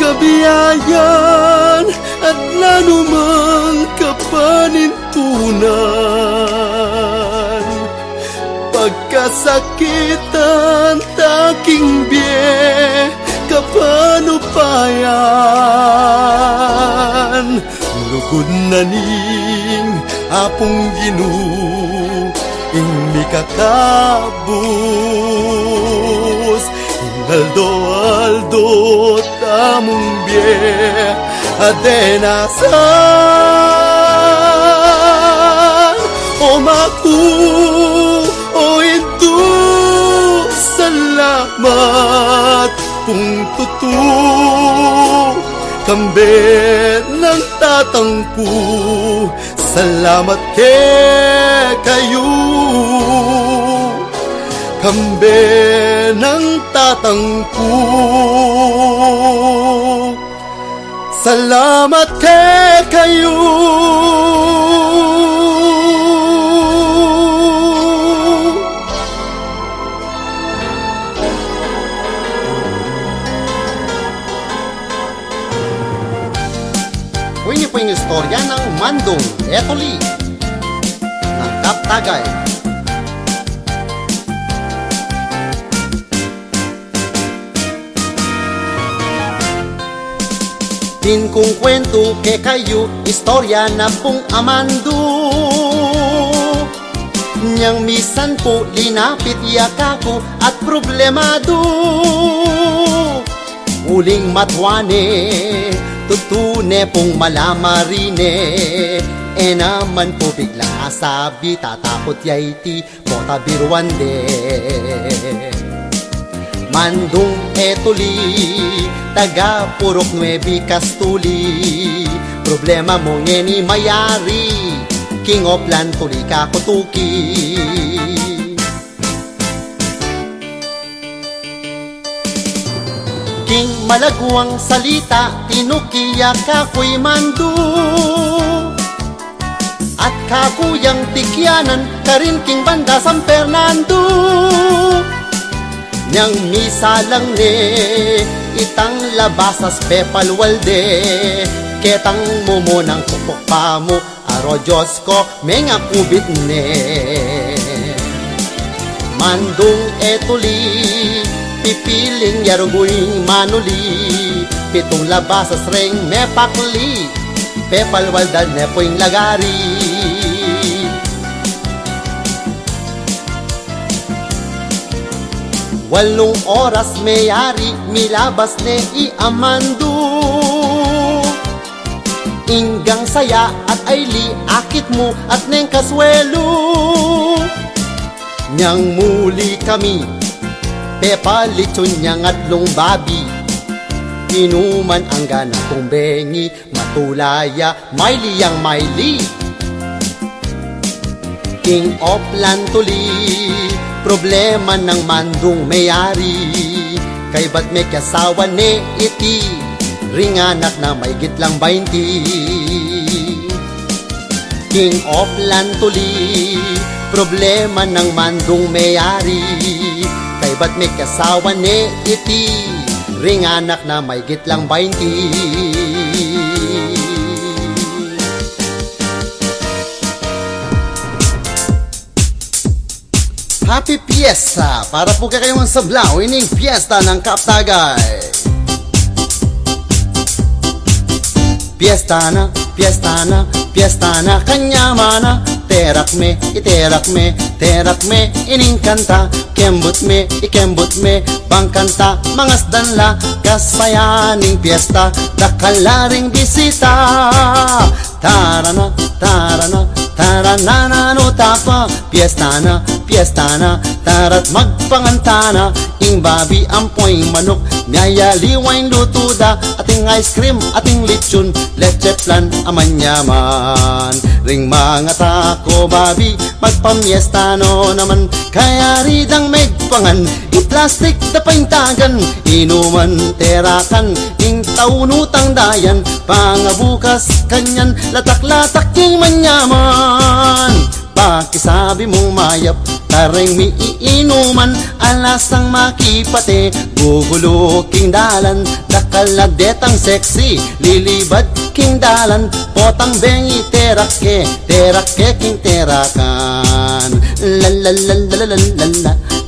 Kabiyayan at nanumang kapanintunan, pagkasakitan taking biye, kapano pa yan? Lugod na ning apong ginu ing kakabus Aldo tamong bie adenasan o maku o itu salamat kung tutu kambe ng tatangku salamat kayo kambe ng tatangku salamat kayo Huwag niyo po yung istorya ng Mandong Etoli ng KAP Tagay. Din kong kwento ke kayo, istorya na pong amando. Niyang misan po linapit yakako at problemado. Uling matwane, tutune pong malamarine. E naman po biglang asabi, tatakot yaiti, kota birwande. Mandong Etoli, taga Purok Nuevi Castuli. Problema mo ngeni mayari, King of Land tuli kakutuki. King malaguang salita, tinukiya kako'y mando. At kakuyang tikyanan, karin King Banda San Fernando. Niyang misa lang ne, itang labasas pepalwalde. Ketang mumo ng kupok pa mo, aro Diyos ko, may nga kubit ne. Mandong Etoli, pipiling yaruguing manuli. Pitong labasas ring mepakli, pepalwaldan ne po'ing lagari. Walong oras mayari, milabas ne iamando. Inggang saya at ayli, akit mo at neng kaswelo. Nyang muli kami, pepalichon niyang atlong babi. Inuman ang gana kong bengi, matulaya, maili yang maili. King of Land tuli, problema ng mandong mayari. Kay ba't may kasawa ne iti, ringanak na may gitlang 20. King of Land tuli, problema ng mandong mayari. Kay ba't may kasawa ne iti, ringanak na may gitlang 20. Happy Fiesta! Para po kayong sablaw, ining fiesta ng KAP Tagay. Fiesta na, fiesta na, fiesta na, kanyamana. Terak me, terak me, ining kanta. Kembut me, ikembut me, pangkanta. Mangasdan la, kasayaning fiesta. Dakalaring bisita. Tarana, tarana, tarana, no tapa. Fiesta na, tarat magpangantana. Ing babi, ampoy manok, nyaya liwain lutuda. Ating ice cream, ating lechon, leche plan, amanyaman. Ring mga tako babi, magpamiesta no naman. Kaya ridang megpangan, i-plastic na paintagan. Inuman, terakan, ing taunutang dayan. Pangabukas kanyan, latak-latak yung manyaman. Pakisabi mong mayap, taring mi iinuman. Alasang makipate, gugulo king dalan. Dakaladetang sexy, lilibad king dalan. Potang bengi terake king terakan. La la la la la la la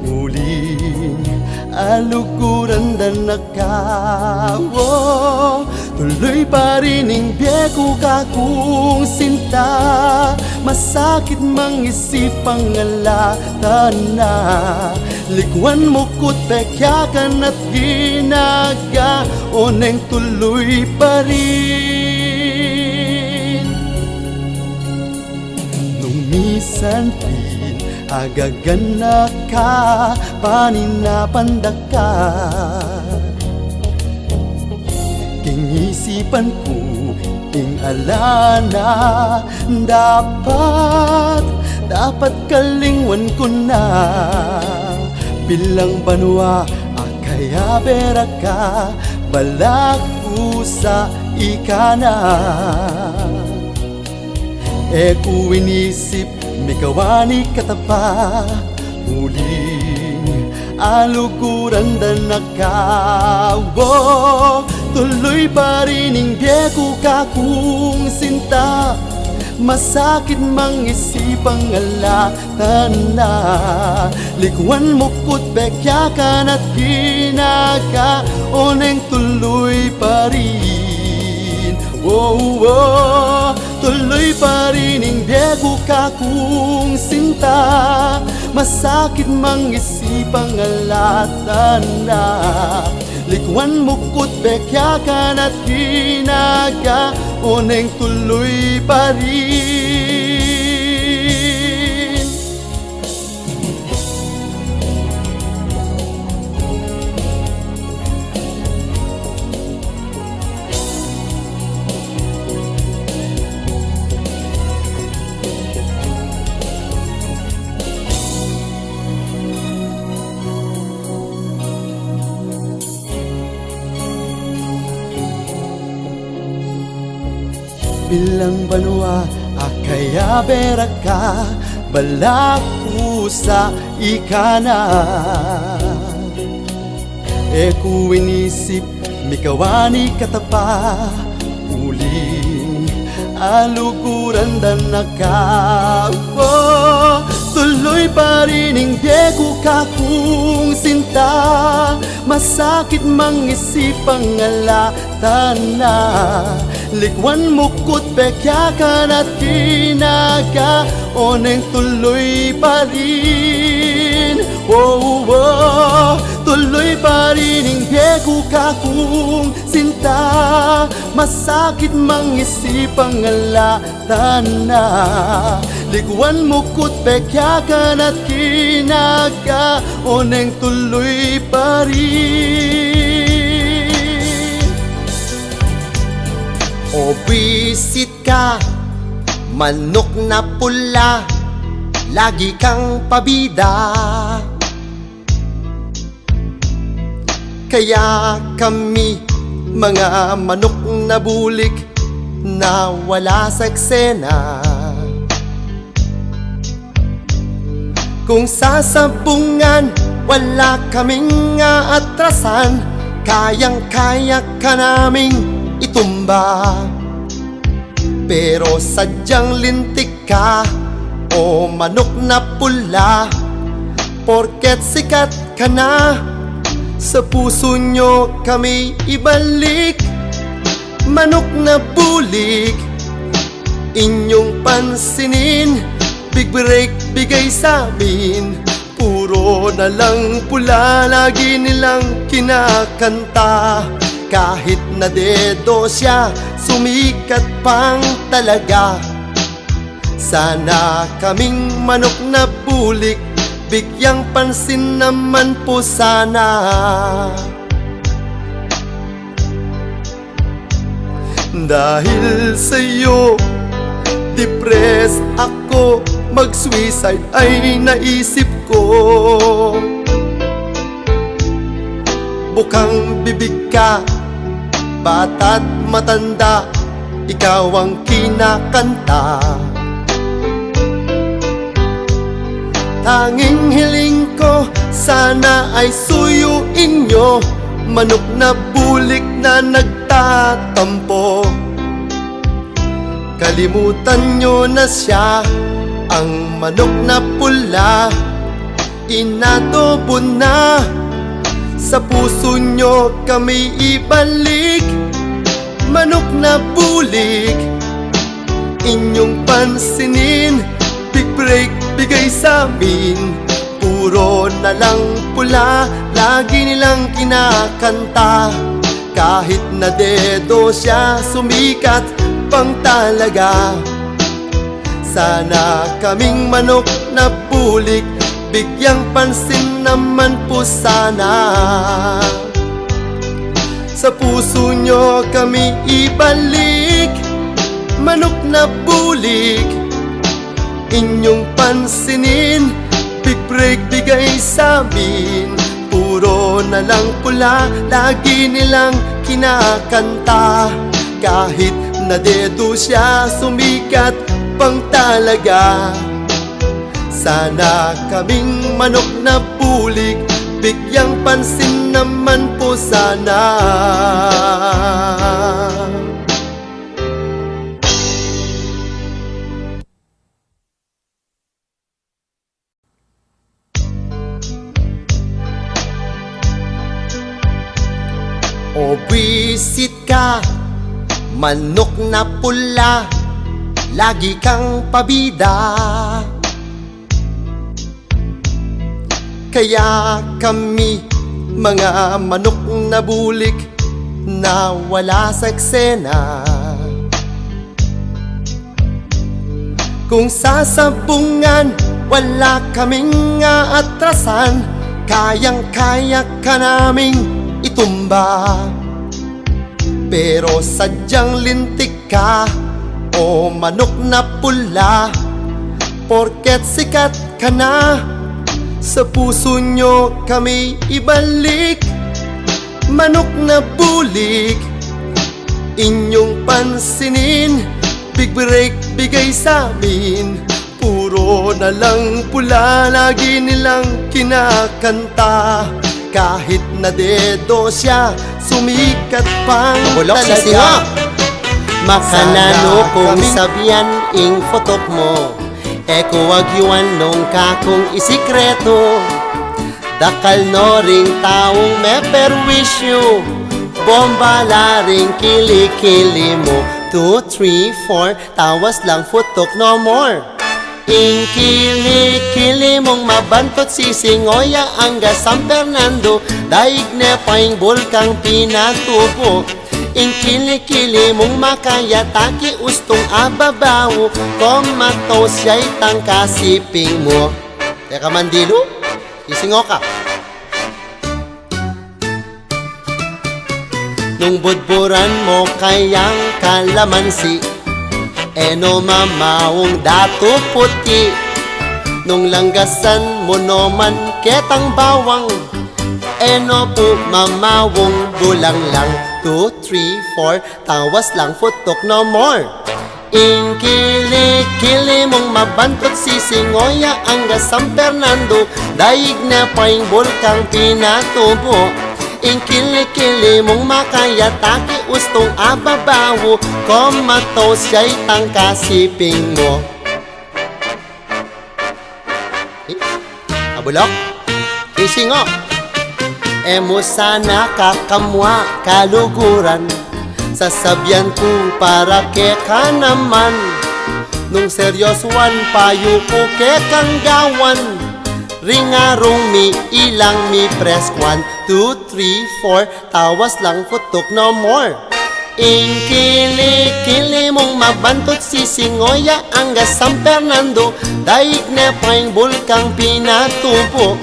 Muling alukuran dan nakawo. Tuloy pa rin ang biyeko ka kung sinta. Masakit mang isipang alatan na. Likuan mo ko't pekyakan at ginaga. Oneng tuloy pa rin. Nung misan din agagana ka, paninapanda Kingisipan ko, ing alana. Dapat kalingwan ko na. Bilang banwa, akaya bera ka. Balak ko sa ikana. Ku inisip, may kawani katapa. Muling alukuran dan nakawo. Tuloy pa rin ang biyeko ka kung sinta. Masakit mang isipang alatan na. Likuan mo ko't bekyakan at ginaga. Oneng tuloy pa rin. Tuloy pa rin ang biyeko ka kung sinta. Masakit mang isipang alatan na. Likuan mo ko't bekyakan at ginaga. Oneng tuloy pa rin. Bilang banwa, akaya bera ka. Balak ko sa ikana. Ku inisip, may kawani katapa. Uling alukuran dan nakawo. Tuloy pa rin ang biyeko ka kung sinta. Masakit mang isipang alatan na. Likuan mo ko't bekyakan at ginaga. Oneng tuloy pa rin. Tuloy pa rin ang biyeko ka kung sinta. Masakit mang isipang alatan na. Likuan mo ko't bekyakan at ginaga. Oneng tuloy pa rin. O bisit ka, manok na pula, lagi kang pabida. Kaya kami, mga manok na bulik, na wala sa eksena. Kung sasabungan, wala kaming atrasan. Kayang-kaya ka naming itumba. Pero sadyang lintik ka, o manok na pula. Porket sikat ka na, sa puso nyo kami ibalik. Manok na bulik, inyong pansinin. Big break bigay sa amin. Puro na lang pula, lagi nilang kinakanta. Kahit na dedo siya, sumikat pang talaga. Sana kaming manok na bulik, bigyang pansin naman po sana. Dahil sa'yo, depressed ako. Mag-suicide ay naisip ko. Bukang bibig ka, bata't matanda, ikaw ang kinakanta. Tanging hiling ko, sana ay suyuin nyo. Manok na bulik na nagtatampo. Kalimutan nyo na siya, ang manok na pula. inadobo na. Sa puso nyo kami ibalik, manok na bulik, inyong pansinin. Big break bigay sa amin, puro na lang pula, lagi nilang kinakanta. Kahit na dedo siya, sumikat pang talaga. Sana kaming manok na bulik, bigyang pansin naman po sana. Sa puso nyo kami ibalik, manok na bulik, inyong pansinin. Big break bigay sa amin, puro na lang pula, lagi nilang kinakanta. Kahit na dedo siya, sumikat pang talaga. Sana kaming manok na bulik, bigyang pansin naman po sana. O visit ka, manok na pula, lagi kang pabida. Kaya kami mga manok na bulik, na wala sa eksena. Kung sasabungan, wala kaming aatrasan, kayang-kaya ka naming itumba. Pero sadyang lintik ka, o manok na pula, porket sikat ka na. Sa puso nyo kami ibalik, manok na bulik, inyong pansinin. Big break bigay sa amin, puro na lang pula, lagi nilang kinakanta. Kahit na dedo siya, sumikat pang Bulok talaga. sisingo. Makanano kung kaming- sabihan ing fotok mo, eko agyuan nung kakong isikreto. Dakal no ring taong may perwisyo, bomba la ring kili-kili mo. 2, 3, 4, tawas lang fotok no more. Ing kili-kili mong mabantot sisingoya angga San Fernando, daig ne paing bulkang pinatubo. Ing kili-kili mong makayataki ustong ababaw, komato siya'y tangkasiping mo. Teka mandilo, sisingo ka. Nung budburan mo kayang kalamansi, eno mamawong dato puti. Nung langgasan mo noman ketang bawang, eno po mamawong bulang lang. 2, 3, 4, tawas lang fotok no more. Ing kili-kili mong mabantot sisingoya angga San Fernando, daig na paing bulkang pinatubo. Ing kili-kili mong makayataki ustong ababaw, komato siya'y tangkasiping mo. Abulok, kisingo. Emo sana kakamwa kaluguran, sasabyan ko para ke ka naman. Nung seryosuan payo ko ke kang gawan, ringarong mi ilang mi press 1, 2, 3, 4, tawas lang putok no more. Ing kili-kili mong mabantot sisingoya angga San Fernando, daig ne paing bulkang pinatubo.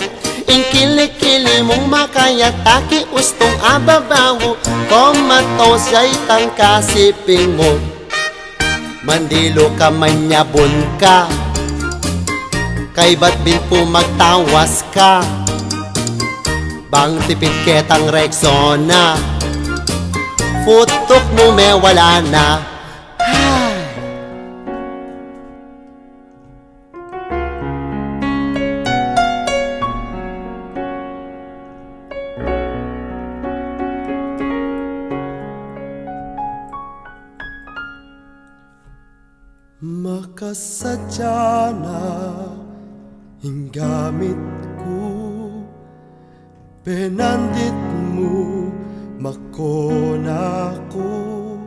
Ing kili-kili mong makayataki ustong ababaw, komato siya'y tangkasiping mo. Mandilo ka manyabon ka, kay ba't bin po magtawas ka? Bang tipid ketang Rexona, futok mo me wala na. Makasadya na, hinggamit ko Penandit mo makona ko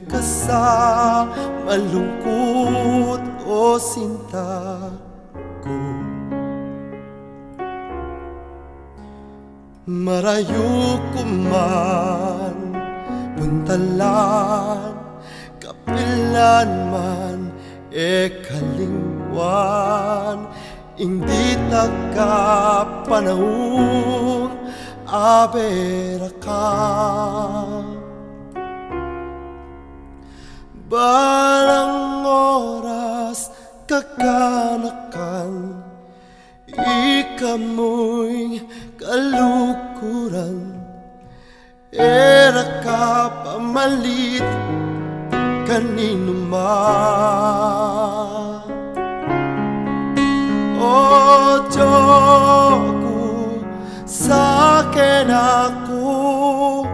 kasa malungkot o sinta ko. Marayo ko man puntalan, kapilan man kalingwan, hindi taga panahon abera ka. Balang oras kakanakan, ikamoy kalukuran, era ka pamalit kanino man. O Diyogo, sa'kin ako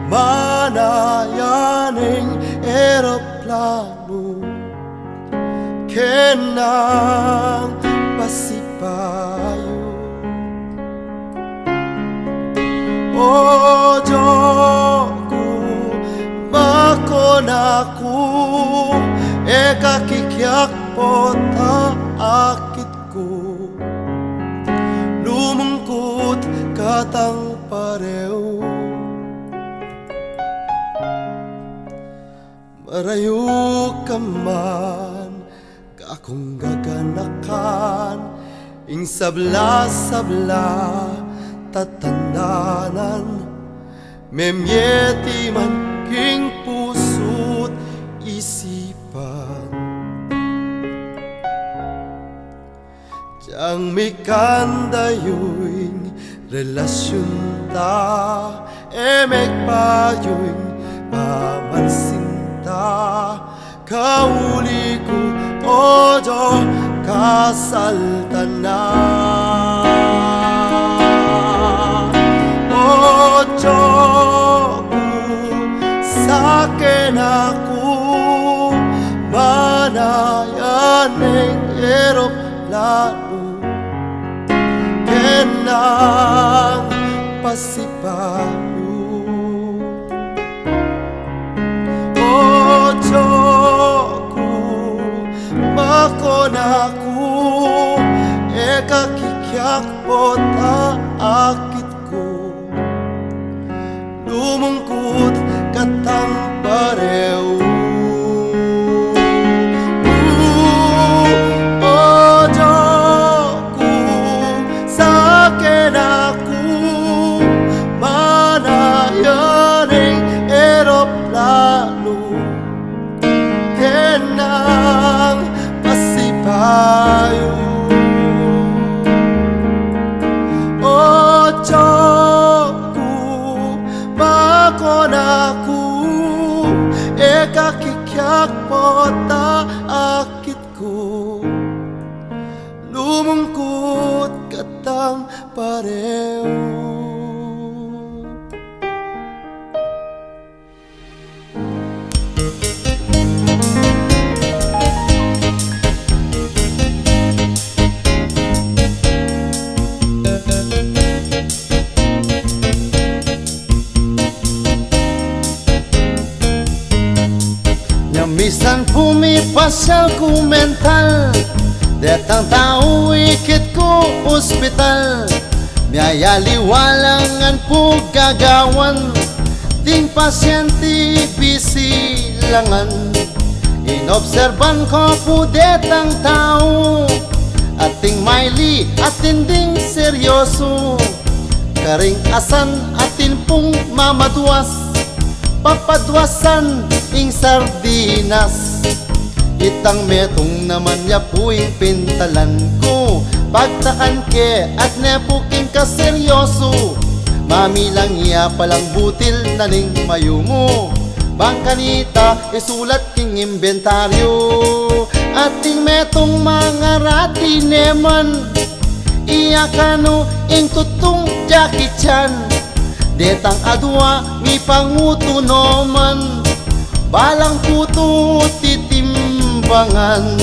manayaning eroplano, kenang pasipayo. O Diyogo, makonako kakikyak po taakit ko, lumungkot katang pareho. Marayo ka man, kakong gaganakan, ing sabla-sabla tatandanan, memyeti man king puso't isipan. Diyang may kandayo'y relasyon ta, megpayo'y pamansinta, kauli ko o Diyo kasaltana. O Diyogo, sa'kin ako manayaning eroplano, kenang pasipayo. O Diyogo, makonako kakikyak po taakit ko, lumungkot katang pareho. O Diyogo, sa'kin ako manayaning eroplano, kenang pasipayo. O Diyogo, makonako kakikyak po taakit ko, lumungkot katang pareho. Minsan pumipasyal ko mental, detang tao ikit ko ospital, mayaliwalangan po gagawan, ting pasyente bisilangan. Inobserban ko po detang tao, ating maili atin ding seryoso, karing asan atin pong mamadwas, papadwasan ing sardinas. Itang metong naman ya puing pintalan ko, pagtakan ke at nepuking kaseryoso, mamilang iya palang butil na ning mayumo, bangkanita isulat king inventaryo. Ating metong mga rati neman, iya kano ing tutong Jackie Chan, detang adwa mi pangutunoman, balang puto titimbangan,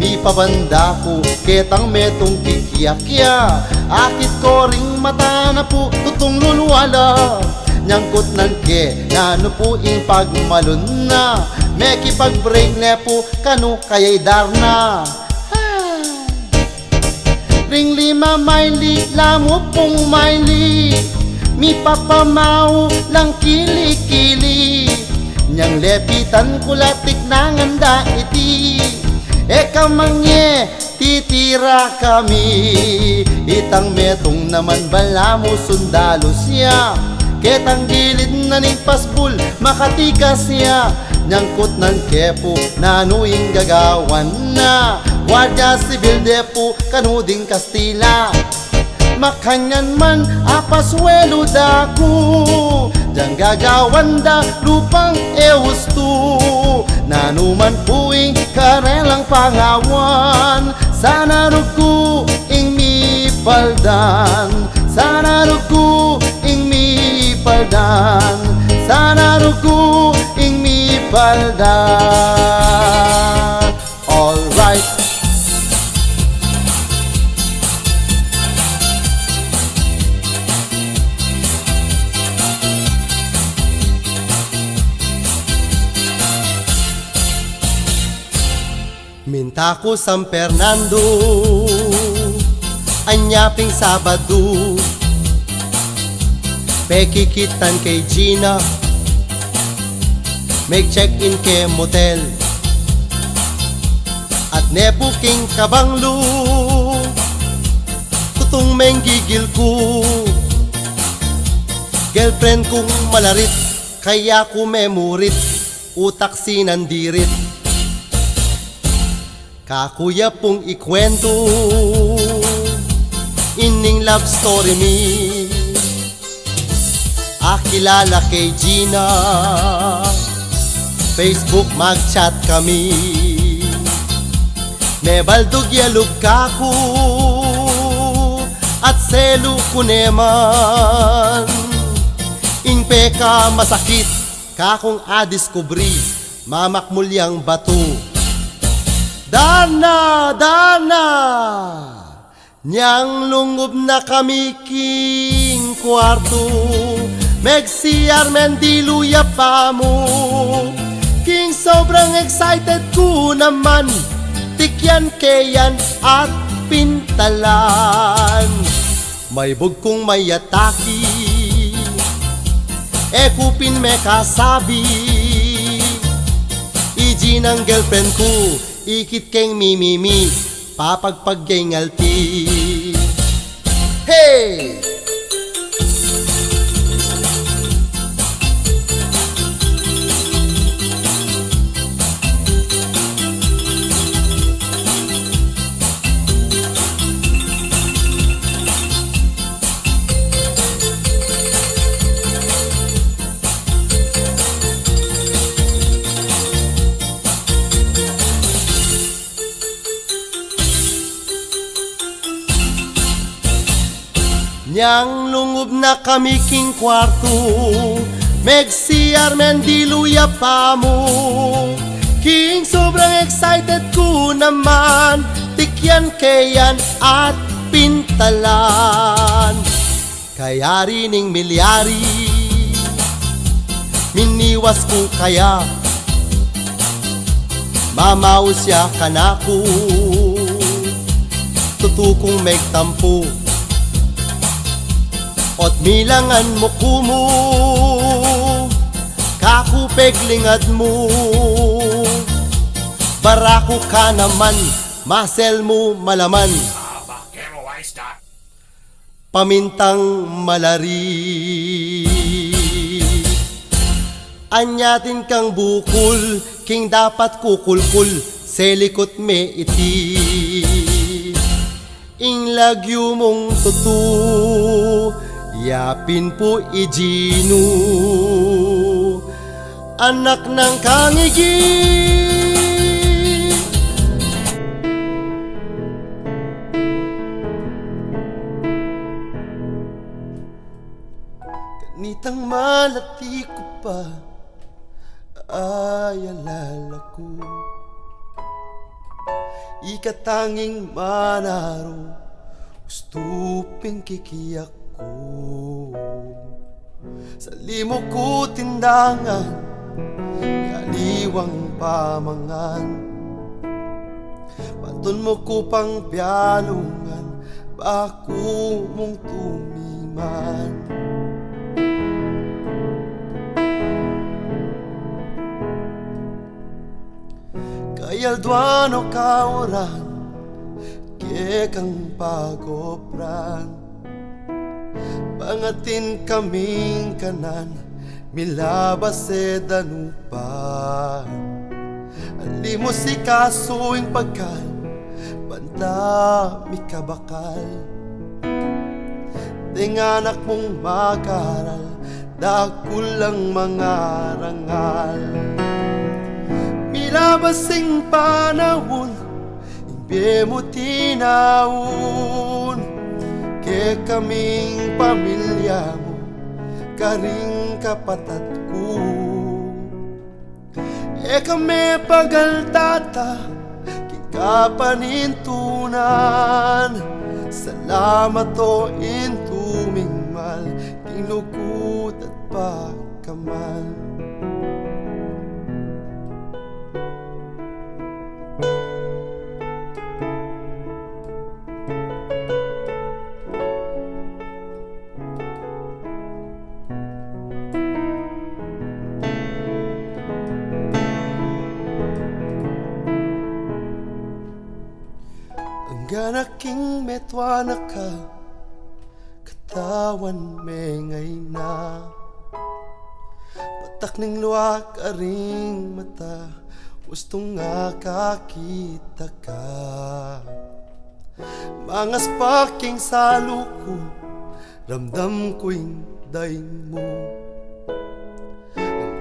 mi pabanda ko ketang metong kikiyakya, Akit ko ring mata na po tutong lulwala. Nyangkot nan ke nano po ing pagmalun na. Meki pag-break na po kanu kaya'y darna. Ring lima maili lamo pong maili. Mi papamao lang kili-kili. Nyang lepitan kulatik nang anda iti. Eka mangye titira kami. Itang metong naman bala mo sundalo siya. Ketang gilid na ning pasbul makatikas siya. Nyangkot ng kepo nanuing gagawan na. Guardia Civil Depo kanuding Kastila. Makanyan man apaswelo dako. Diyan gagawan da lupang eusto. Nanuman puing karelang pangawan. Sana ruko ing mi paldan. Sana ruko ing mi paldan. Sana ruko ing mi paldan. Alright. Minta ko San Fernando, anyaping Sabado. Pekikitan kay Gina, make check-in kay motel. At nebuking kabanglo, tutong menggigil ko. Girlfriend kong malarit, kaya ko memorit, utak sinandirit. Kakuya pong ikwento, ining love story mi. Akilala kay Gina, Facebook mag-chat kami. May baldog yalog kako, at selo ko neman. Ingpe ka masakit, kakong adiskubri, mamakmulyang bato. Dana, dana, nyang lungob na kami king kwarto. Megsiyar men diluya pa mo. King sobrang excited ko naman. Tikyan kayan at pintalan. May bugkong may ataki. Ekupin me kasabi. Iji ng girlfriend ko. Ikit keng mimimi, papagpag kay ngalti. Hey! Nyang lungob na kami king kwarto. Megsiyar men diluya pa mo. King sobrang excited ko naman. Tikyan kayan at pintalan. Kaya rining milyari, miniwas ko kaya. Mamaw siya kanako, tutukong megtampo. Ot milangan mo kumo, kakupeglingad mo. Barako ka naman, masel mo malaman. Pamintang malari. Anyatin kang bukol, king dapat kukulkul, selikot me iti. Ing lagyo mong tutu, yapin po ijinu. Anak ng kangigi. Ganitang malati ko pa, ay alala ko. Ikatanging manaro, Gustuping kikiyak ko sa limo ko tindangan, yaliwang pamangan. Pantun mo ko pang piyalungan, bako mong tumiman. Kayalduano kauran, kekang pagopran. Pangatin kaming kanan, milabas e danupan. Alimo si kasuing pagkal, banta mi kabakal. Ding anak mong makaral, dakulang mga rangal. Milabasing panahon, imbe mo tinaon. Ke kaming pamilya mo, karing kapatat ko. E kami pagaltata, kikapanintunan. Salamat o intumingmal, kinukut at pagkamal. Ganaking metwana ka, katawan mengay na. Patak ning luwak aring mata, gusto nga kakita ka. Mangas paking saluko, ramdam ko'y daing mo.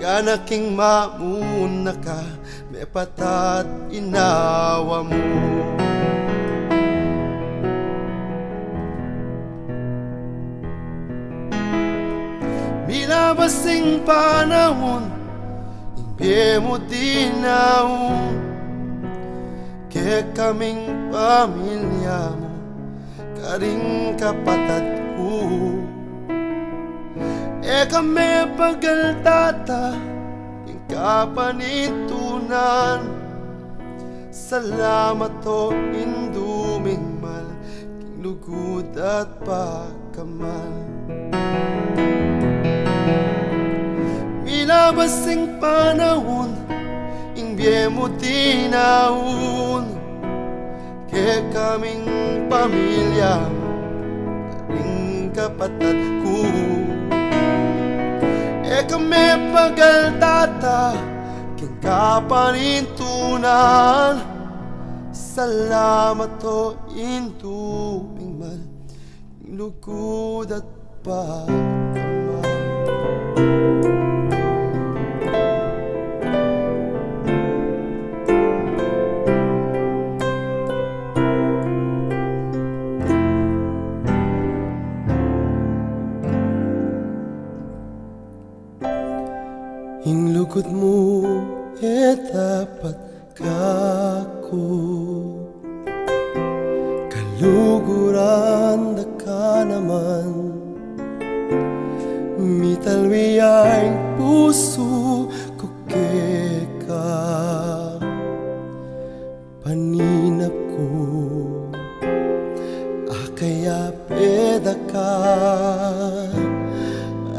Ganaking mauna ka, may patat inawa mo. Milabasing panahon, imbe mo dinaon. Ke kaming pamilya mo, karing kapatat ko. E kami pagaltata, ing kapanintunan. Salamat o indumingmal, kinugud at pagkamal. Milabasing panahon, imbe mo tinaon. Ke kaming pamilya mo, karing kapatat ko. E kami pagaltata, king kapanintunan. Salamat o intumingmal, lugod at pagkamal. Hinglukod mo e dapat kako, kaluguran da ka naman. Mitalwi ay puso ko keka, paninap ko akaya peda ka.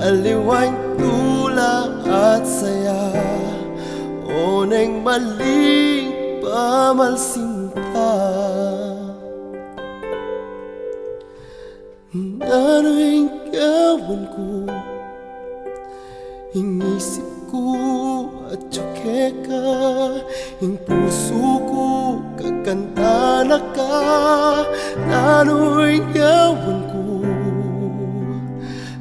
Aliwang tula at saya, o neng maling pamalsinta. Nano'y gawan ko, ingisip ko at tsuke ka. Ing puso ko kakanta na ka. Nano'y gawan ko,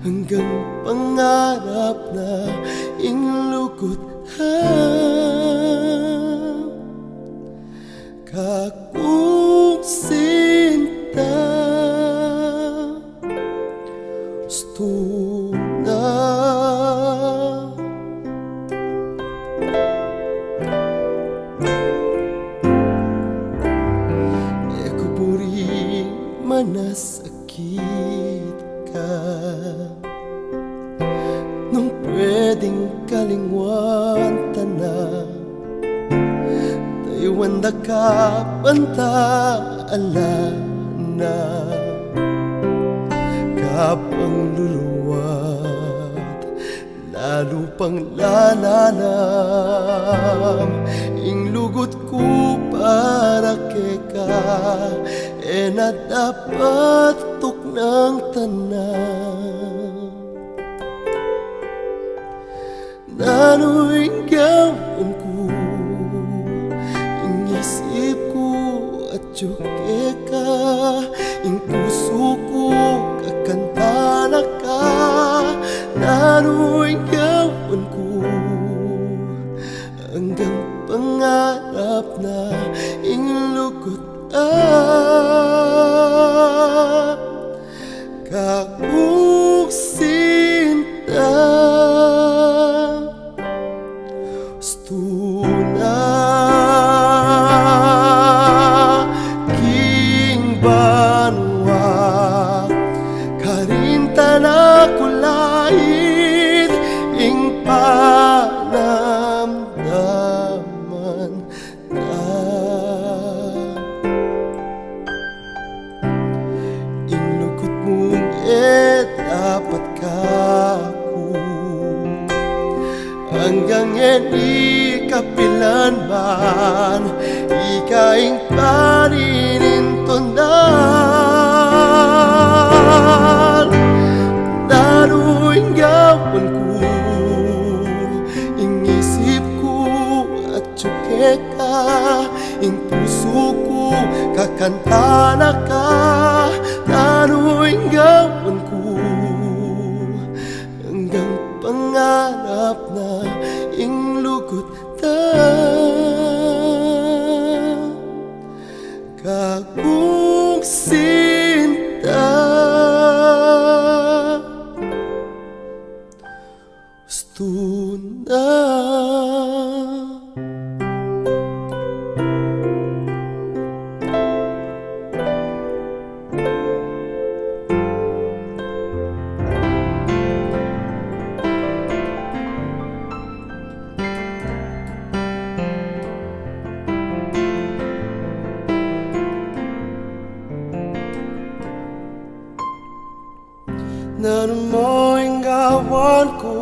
hanggang pangarap na inlukot ha. Kakung sinta, gusto na. Eko puri manas pwedeng kalingwan na tayuan da ka banta alana kapang luluwat lalo pang lalalam ing lugot ko para keka na dapat tuk ng tanan nano'y gawin ko ing isip ko at tsuke ka ing puso ko kakanta na ka nano'y gawin ko hanggang pangarap na ing lugot kakuksinta stuna king banwa karinta na kulait ing panamdaman ta ing lugot mong dapat kaku hanggang edi kapilan man ikaing paninintunan daruing gawin ko ing isip ko at tsuke ka ing puso ko kakanta na ka daruing gawin ko hanggang pangarap na ing lugot ta kakuksinta stuna Nano mo ang gawan ko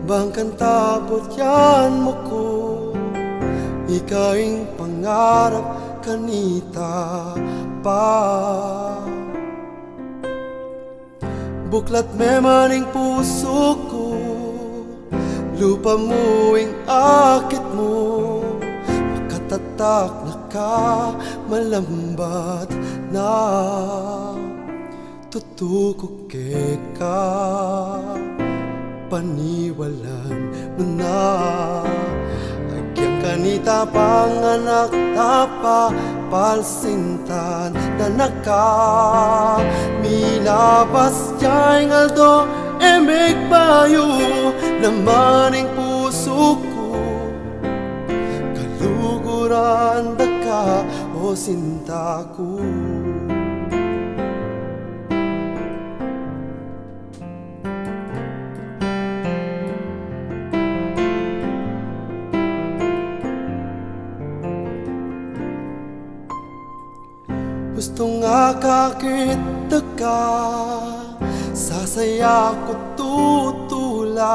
bangkan tapot yan mo ko ikaing pangarap kanita pa buklat memaning puso ko lupa mo ing akit mo makatatak na ka malambat na tutukok ka paniwalan mo na agyang kanita panganak tapa palsintan na naka milabas jay ngaldo emig bayo namaning puso ko kaluguran da ka o sinta ko gusto nga kakita ka sasaya ko tutula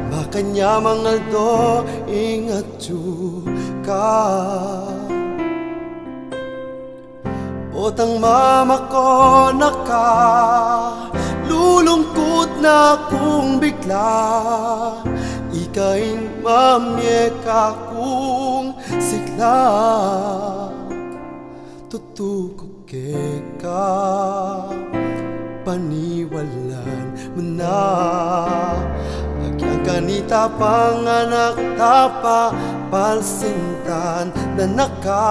makanya mangaldo ingat ka otang mama ko na ka lulungkot na kung bigla ikaing mamye ka kung sigla tutukok ka paniwalan mo na agyang kanita panganak tapa palsintan na naka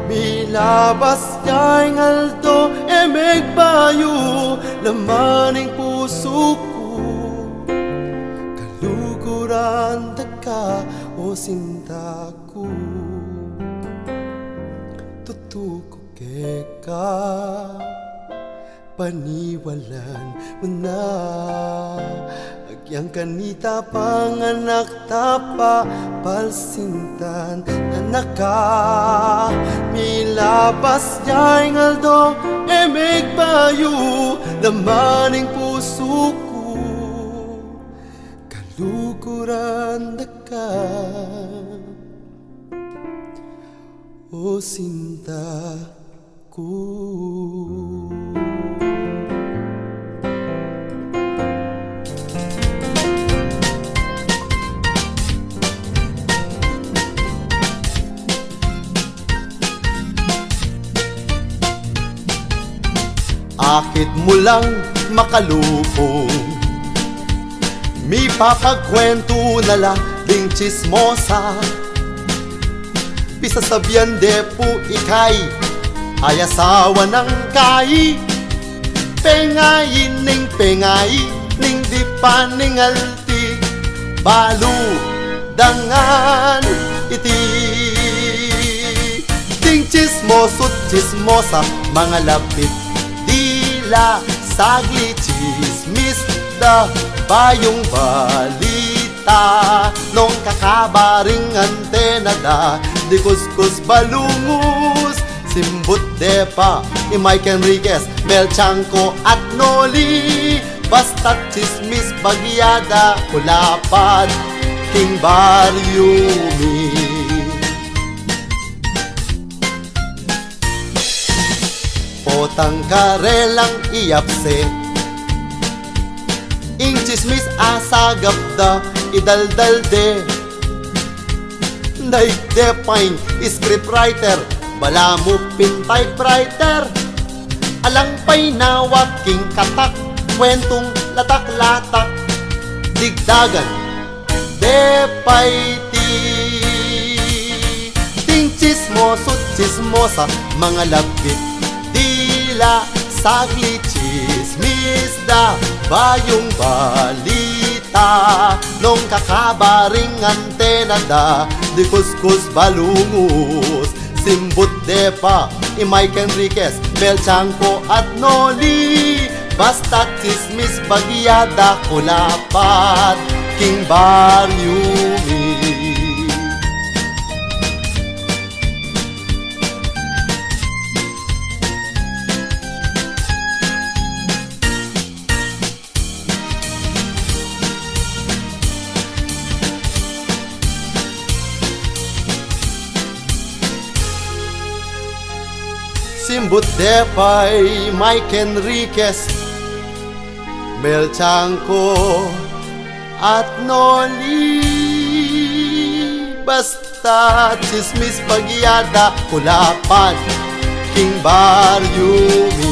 milabas jay ngaldo emig bayo lamaning puso ko kaluguran da ka o sinta ko tutukok ka paniwalan mo na. Agyang kanita panganak tapa palsintan na naka milapas niya'y ngaldo emig bayu lamaning puso ko kalukuran na ka o sinta ko. Akit mo lang makalupong mi papagkwento na la ding chismosa. Pisasabihan de po ikay ay asawa ng kai. Pengayin ning di paningalti balu dangan iti. Ding chismoso't chismosa mga lapit dila sagli chismis da bayong balita nung kakabaring antena da di kuskus balungus simbut depa ni Mike Enriquez Mel Chanco at Noli basta chismis bagyada kulapad King Baryumi. Potang karelang iapse ing chismis asagap da idaldal de daig de pain scriptwriter bala mo pin typewriter alang pay nawak king katak kwentong latak-latak digdagan de pay ti ting chismoso't chismosa mga lapit dila sagli chismis da bayong balita nung kakabaring antena da di kuskus balungus simbut depa ni Mike Enriquez Mel Chanco at Noli basta chismis bagyada kulapad King Baryumi. Simbut depay Mike Enriquez Mel Chanco at Noli basta chismis bagyada kulapad King Baryumi.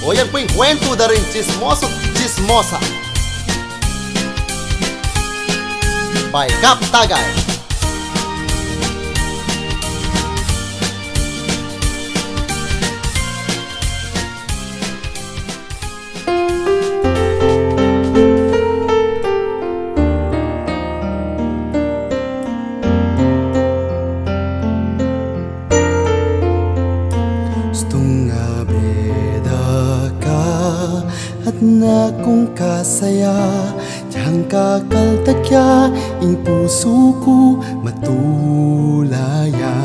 O yan po yung kwento na rin chismoso chismosa by KAP Tagay. At na kung kasaya diyang kakaltagya ing puso ko matulaya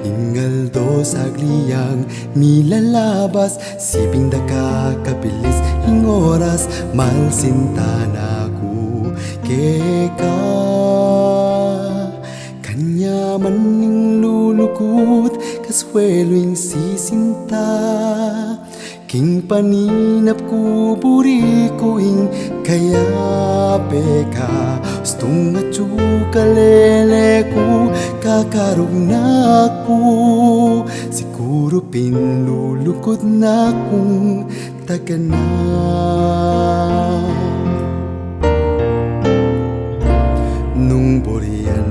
ingaldo sagliyang milalabas siping da kakabilis ing oras malsintana ko keka kanya man ning lulukot kaswelo ing sisinta king paninap ko buri ko ing kaya peka stong at kalele ko kakarog na ko siguro pinlulukod na kong taga na nung burian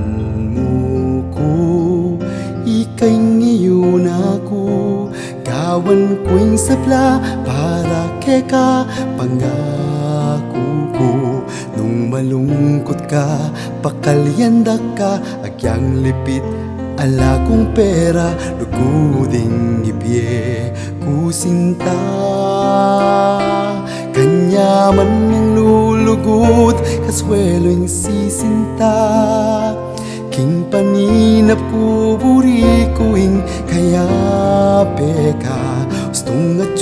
mo ko ikay ngayon ako gawan ko'y sabla para keka pangako ko nung malungkot ka pakalyanda ka agyang lipit Ala kong pera, luguding ipye kusinta. Kanya man ng lulugod, kaswelo yung sisinta. King paninap ko, buri ko ing kaya peka. Gustong at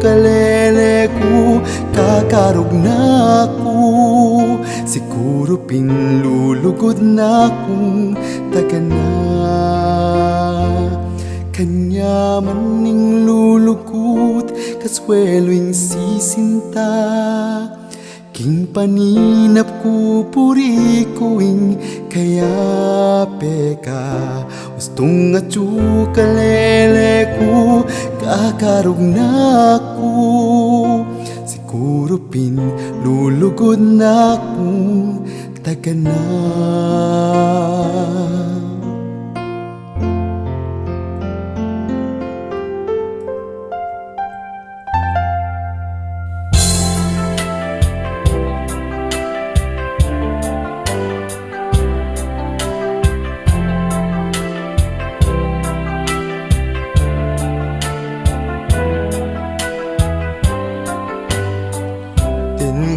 kalele ko, kakarog na ko. Siguro pinlulugod na kung taga na. Kanya man ning lulugod, kaswelo yung sisinta. King paninap ko, puri ko ing kaya peka. Gustong at kalele ko, kakarog na ko. Siguro pinlulugod na kung taga na.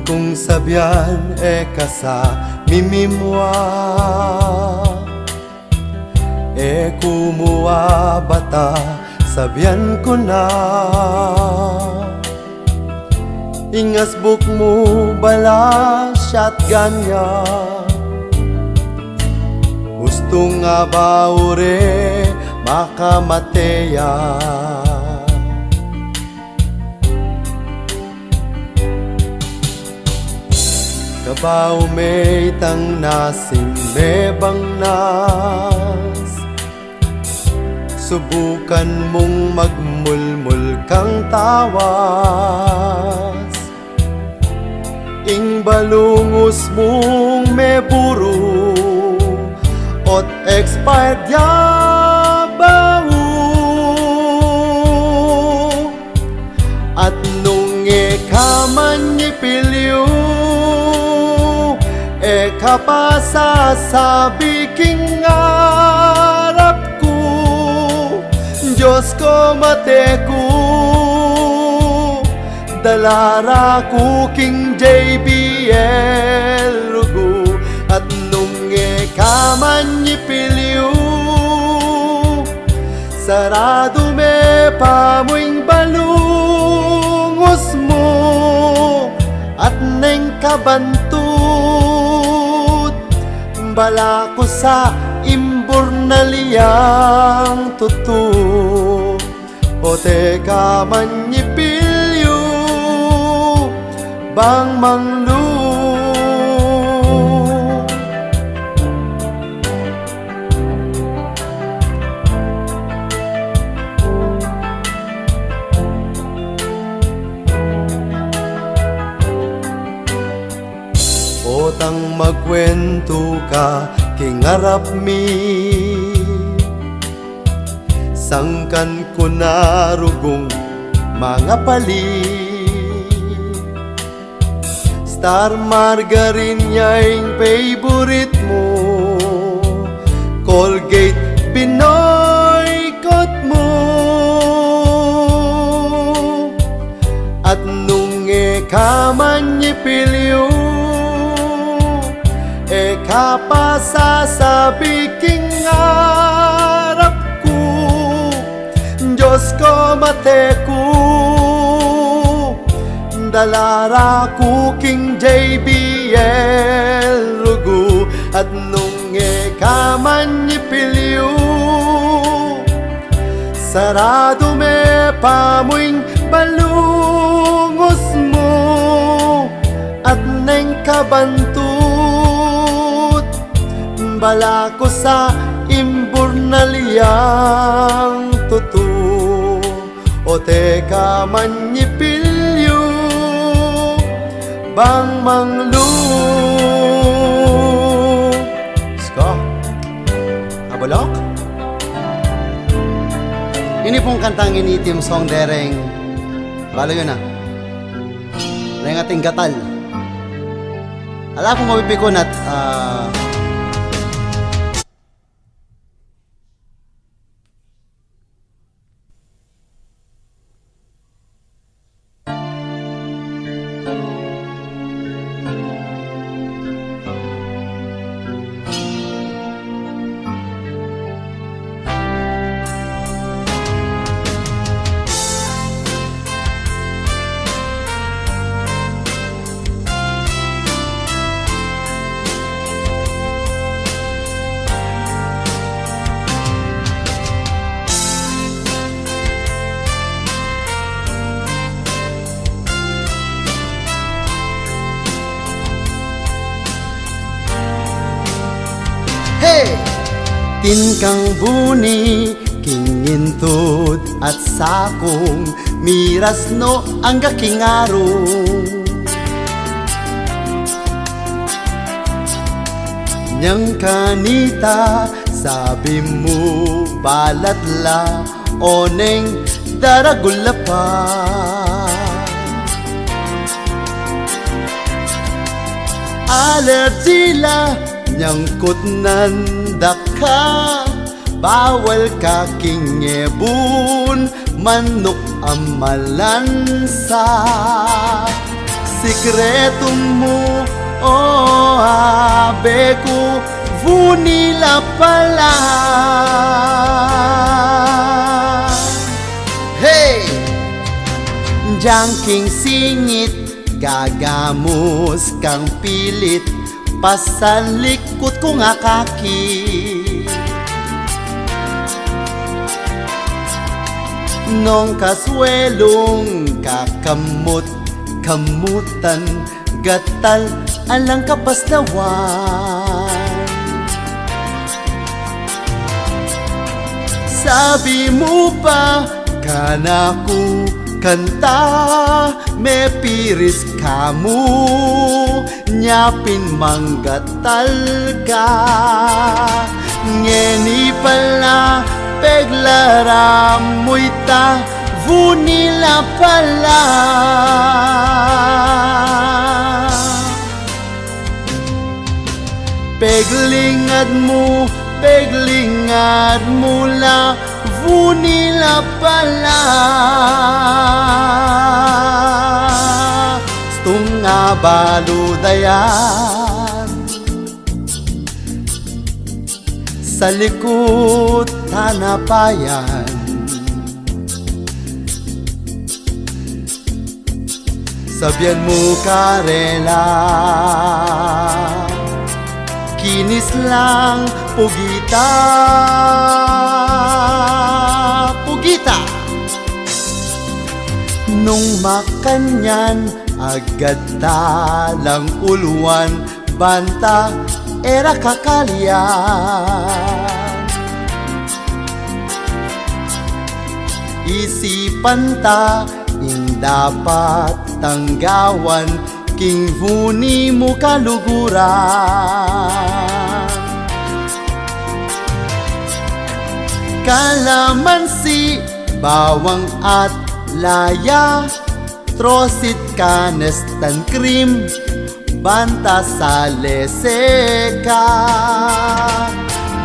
Kung sabyan kasa mimimwa kumuha bata sabyan ko na. Ingas buk mo bala shotgun ya. Gusto nga ba ure makamateya. Kabaw may tang nasing mebang nas. Subukan mong magmulmul kang tawas. Ing balungos mong meburo ot expired ya bawo. At nung ikaman nipilyo kapasasabi king arap ko. Diyos ko mateku, dalara ko king JBL rugo. At nung ikaman nipilyo, sarado me pamuing balungos mo. At neng kabantut, bala ko sa imbur na liyang tutu. Pote ka man nipilyo, bang manglu. Otang magkwento ka kingarap mi. Sangkan ko na rugong mga pali. Star margarine yung favorite mo. Colgate Pinoy kot mo. At nung ikaman nipilyo, kapasasabi king arap ko. Diyos ko mateku, dalara ko king JBL rugo. At nung ikaman nipilyo, sarado me pamuing balungos mo. At neng kabantut, bala ko sa imbur na liyang tutu. O teka man nipilyo, bang manglu. Ska, abalok. Ini pong kantang initim song dereng. Balo yun na. Reng ating gatal. Ala pong mabibikon at Tin kang buni, kingintod at sakong miras no ang gakingarong. Nyang kanita, sabi mo balat la oneng daragula pa. Allergy la nyangkot nandaka, bawal ka kingebun manok amalansa. Sikreto mo oh abe ko vunila pala. Hey! Jangking singit, gagamos kang pilit, pasalikot ko nga kaki. Nung kaswelong kamutan, gatal alang kapaslawan. Sabi mo pa kanaku kanta, me piris kamu nyapin manggatal ka. Ngeni pala peglaramoy ta vunila pala. Peglingad mula vunila pala. Stunga baludayan sa likod hanapayan. Sabyan mo karela, kinis lang pugita. Nung makanyan, agad talang uluan, banta era kakalyan. Isipan ta, dapat tanggawan, king vuni mo kaluguran. Kalamansi, bawang at laya, trosit kanes tan cream, banta sa leseka.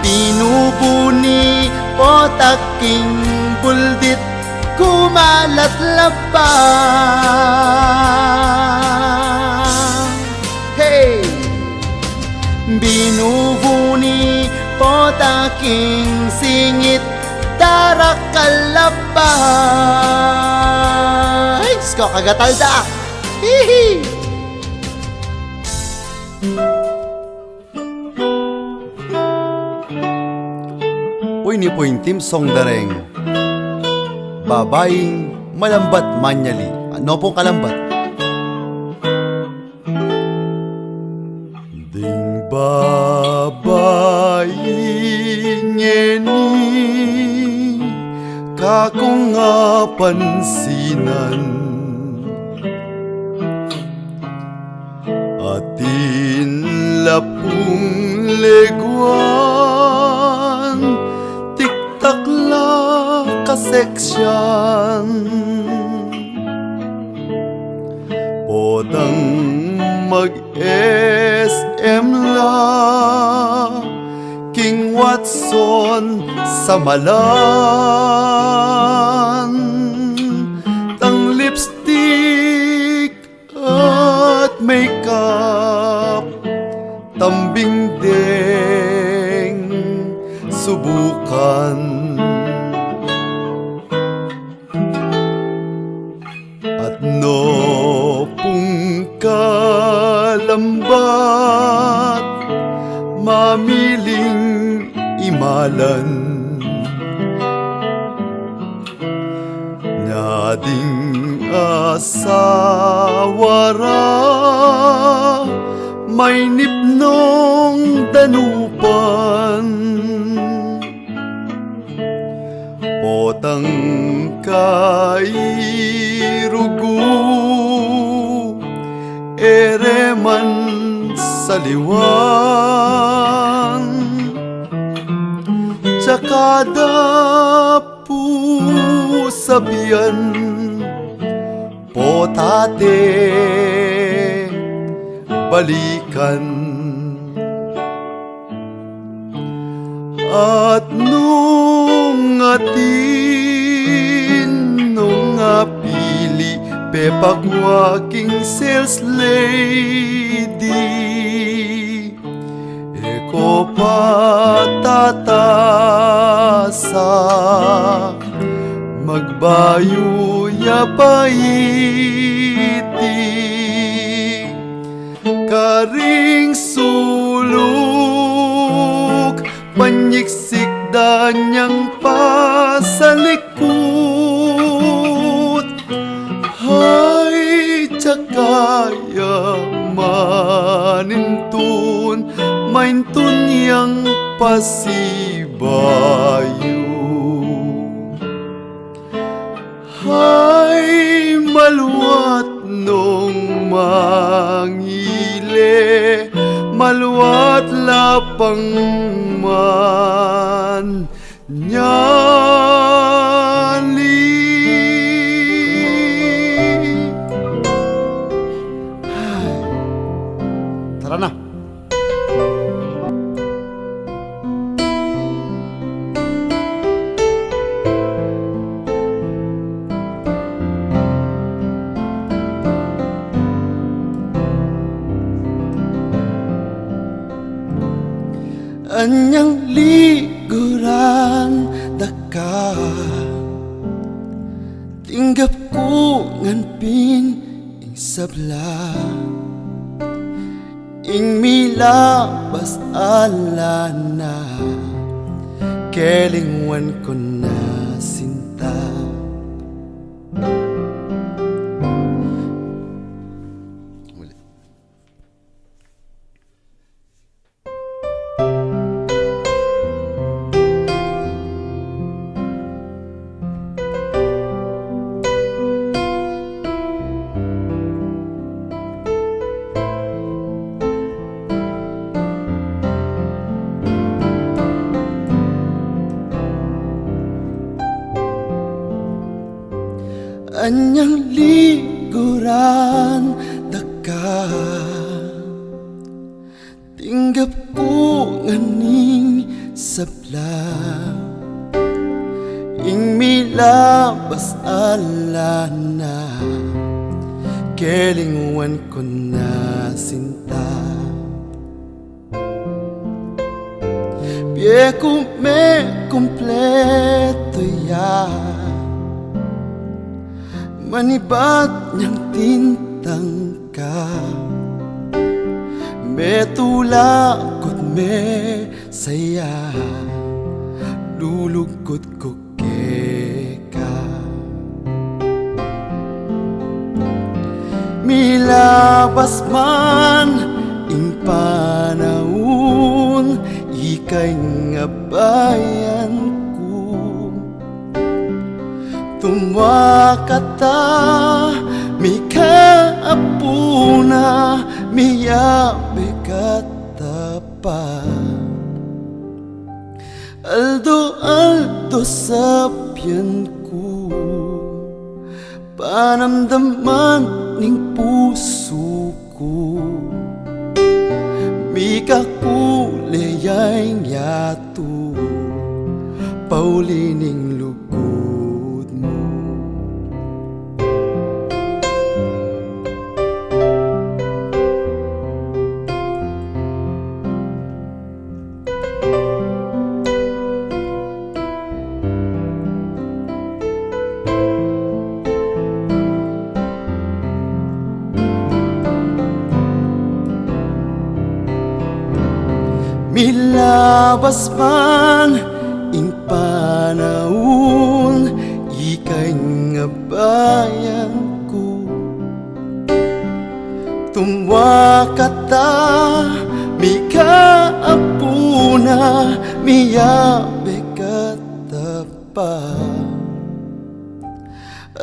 Binubuni potaking buldit, kumalat laba. Hey! Binubuni potaking singit, darakalaba. Ay, Diyos ko, kagatalda. Hihi! Uy, ni po yung team song dareng babaeng malambat manyali. Ano pong kalambat? Ding babaeng ngeni kakong nga pansinan, atin lapong leguan, tiktakla kaseksyan. Podang mag-SM la, King Watson sa malan. Tang lipstick at makeup, tambing deng subukan. At no pung kalambat, mamiling imalan. Nyading asawara, may nipnong danupan. potang kairugo ereman saliwan tsakada pusabian potate balikan at nung atin nung apili pepagwaking sales lady eko patatasa magbayo ya paiti karing sulok panyiksik danyang pasalikot hay tsakaya manintun maintun yang pasibayo hay maluwat nung mangile maluwat lapang man nyali. Tara na. Anyang liguran daka tinggap ko nganpin ing sabla ing milabas alana kelingwan ko na sinta anyang liguran daka tinggap ko nganing sabla ing milabas alana kelingwan ko na sinta pie ko me kompleto ya manibat niyang tintang ka me tulakot me saya lulugkot ko ka milabas man ing panahon ikay nga bayan tumakata mikaapuna miyabe kata pa aldo sapyan ko panamdaman ning puso ko mikakuleyay yato paulining lugod milabas man ing panahon ikay nga bayan ko tumwakata mikaapuna miyabe kata pa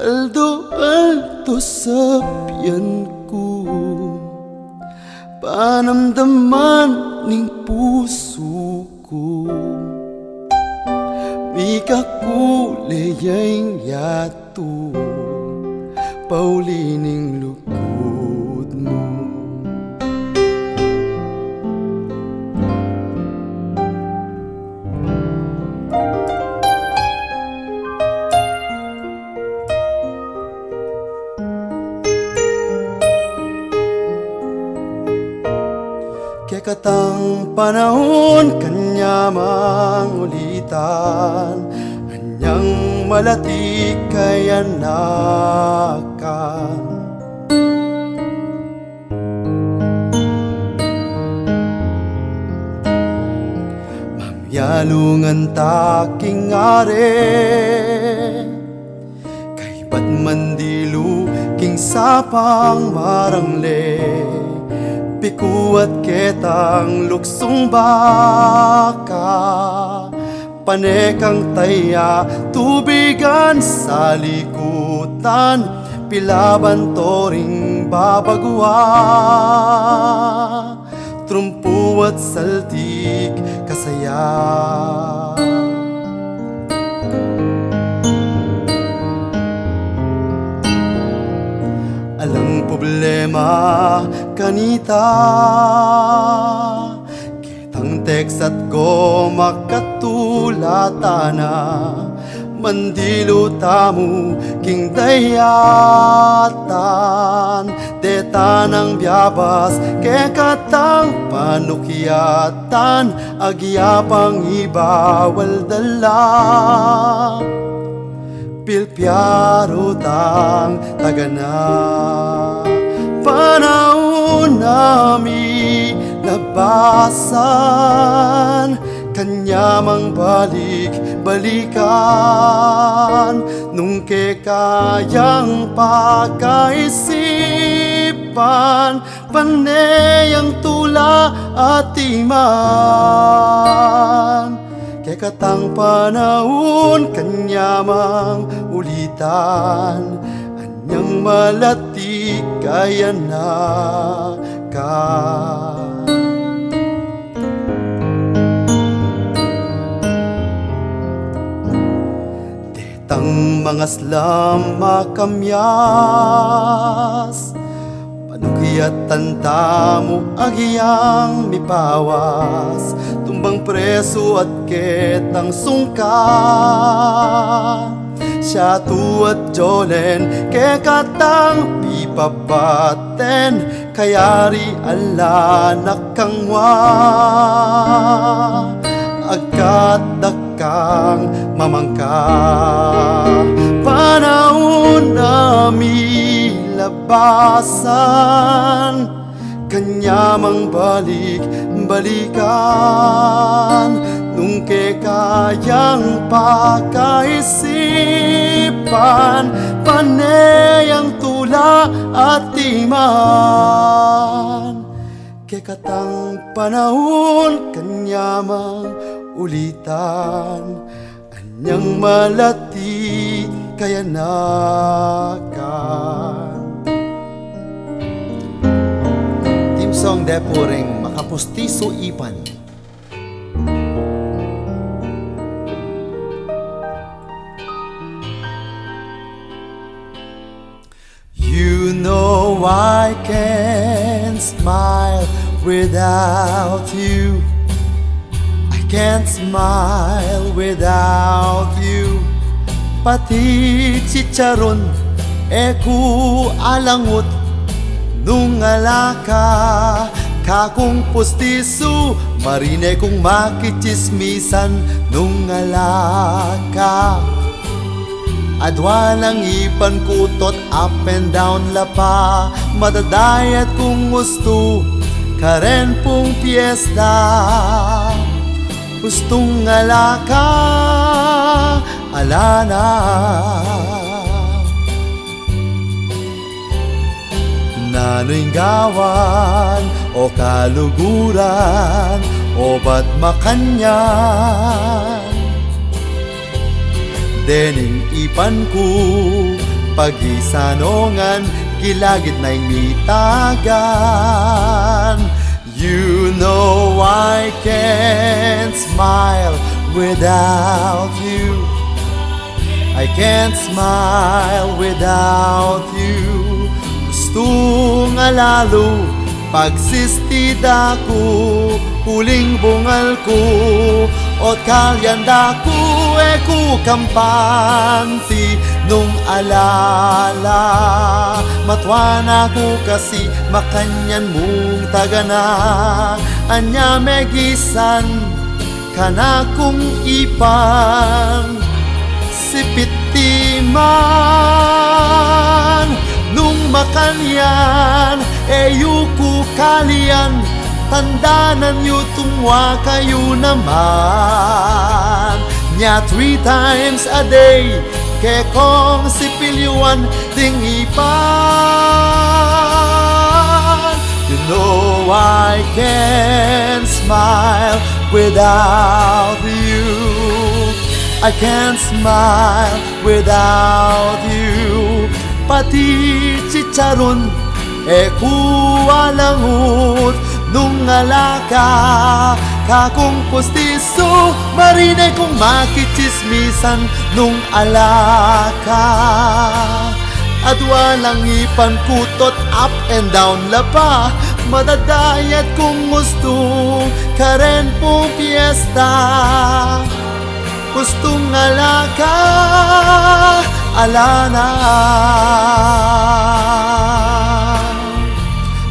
aldo-aldo sa piyan ko, panamdaman ning puso ko, mika kuleyang yato, paulining lukod mo. Katang panahon kanya mangulitan, anyang malati kaya nakan. Mamyalungan taking are, kay ba't mandilu king sapang marangle, pikuat ketang luksong baka, panekang taya tubigan sa likutan, pilaban toring babagwa, trumpo at saltik kasaya. Alang problema kanita, kitang text at go makatulatana, mandilo tamu king dayatan, detanang biyabas ke katang panukyatan, agyapang ibawal dala, pilpiaro tang tagana. Panahon nami labasan, kanya mang balik-balikan, nung kayang pagkaisipan, panayang tula at iman. Katang panahon kanya mang ulitan, anyang malati kaya na ka. Detang mga slam makamyas, panukyatan tamo agiyang mipawas, tumbang preso at ketang sungka, siya tuat jolen ke katang pipapaten, kayari ala nakangwa, agkat dakang mamangka. Panahon nami labasan, kanya mang balik-balikan, nung kayang pagkaisipan, panayang tula at iman. Katang panahon kanya mang ulitan, anyang malati kaya nakan. Team song depuring makapustiso ipan. You know I can't smile without you, I can't smile without you. Pati chicharon eku alangot, nung alaka kakong pustiso, marine kong makichismisan nung alaka. Adwalang ipan kutot up and down lapa, madadayat kung gusto karen pong piyesta. Gustong alaka alana, nano'y gawan o kaluguran o ba't makanyan. Dening ipan ko Pagisanongan, gilagit na imitagan. You know I can't smile without you. I can't smile without you. Gusto nga lalo pagsistida ko, huling bungal ko, ot kalyanda ko, ku kampanti nung alala. Matwana ko kasi makanyan mong tagana, anya megisan kana kong ipang sipitiman. Nung makanyan, yuku kalian, tandanan yu tungwa kayo naman. Nya 3 times a day, ke kong sipilyuan ting ipan. You know I can't smile without you. I can't smile without you. Pati chicharon, kuwalangot nung alaka. Kakong postiso, marinay kong makichismisan nung alaka. At walang ipan kutot, up and down lapa. Madadayat kung gusto, karen pong piyesta. Gustong alaka, alana.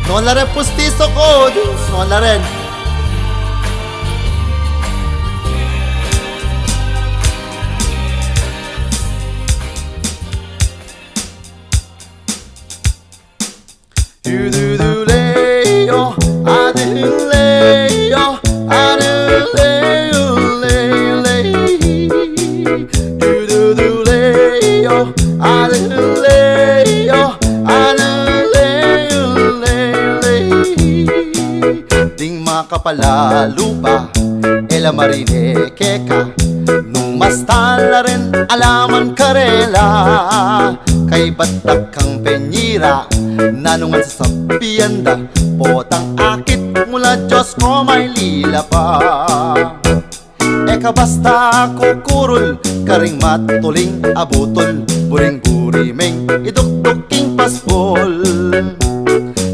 No la rin pustiso ko, no la rin. You do do lay, oh, I do lay, oh, I do lay, oh, lay, lay. You do do lay, oh, I do lay, oh, I do lay, oh, lay, lay. Ding makapala lupa, ela marine keka, nung mas tala rin alaman karela, kay batak kang penyira. Nanungan sa sabienda, potang akit mula Diyos ko may lila pa. Eka basta kukurol, karing matuling abutol, buring-burimeng idukduking paspol.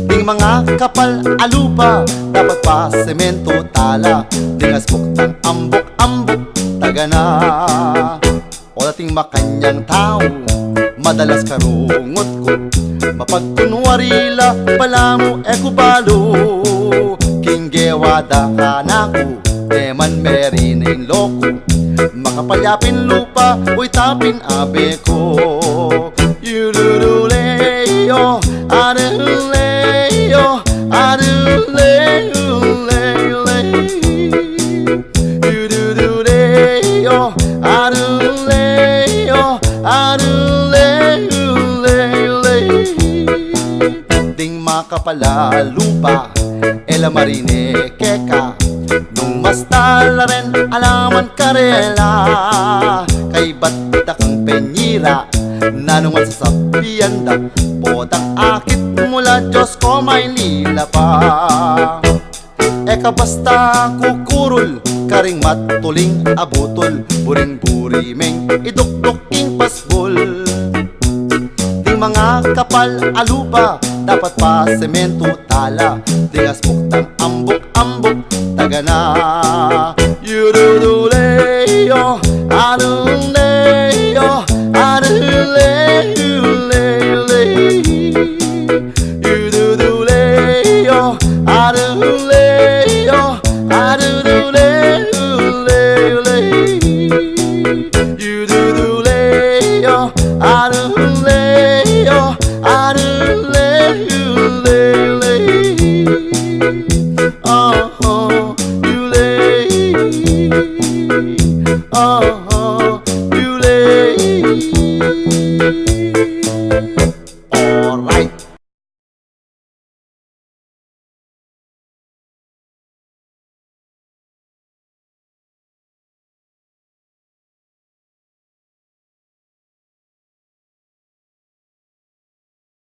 Ding mga kapal alupa, dapat pa semento tala, ding asbok ng ambok-ambok tagana. O dating makanyang tao, madalas karungot ko, mapagkunwarila pala mo ekubalo. Kinggewada ka na ko, eman merining loko, makapalyapin lupa, uy tapin abe ko. Yururuleyo, aruleyo, aruleyo, ley. Yururuleyo, aruleyo, aruleyo, ley. Ding makapala lupa, ela marine keka, nung mas tala rin alaman karela, kay batak ang penyira. Nanungan sa sabienda, potang akit mula Diyos ko may lila pa. Eka basta kukurol, karing matuling abutol, buring-burimeng idukduking pasbol. Ding mga kapal alupa, dapat pa semento tala, ding asbok ng ambok-ambok tagana. Yurudu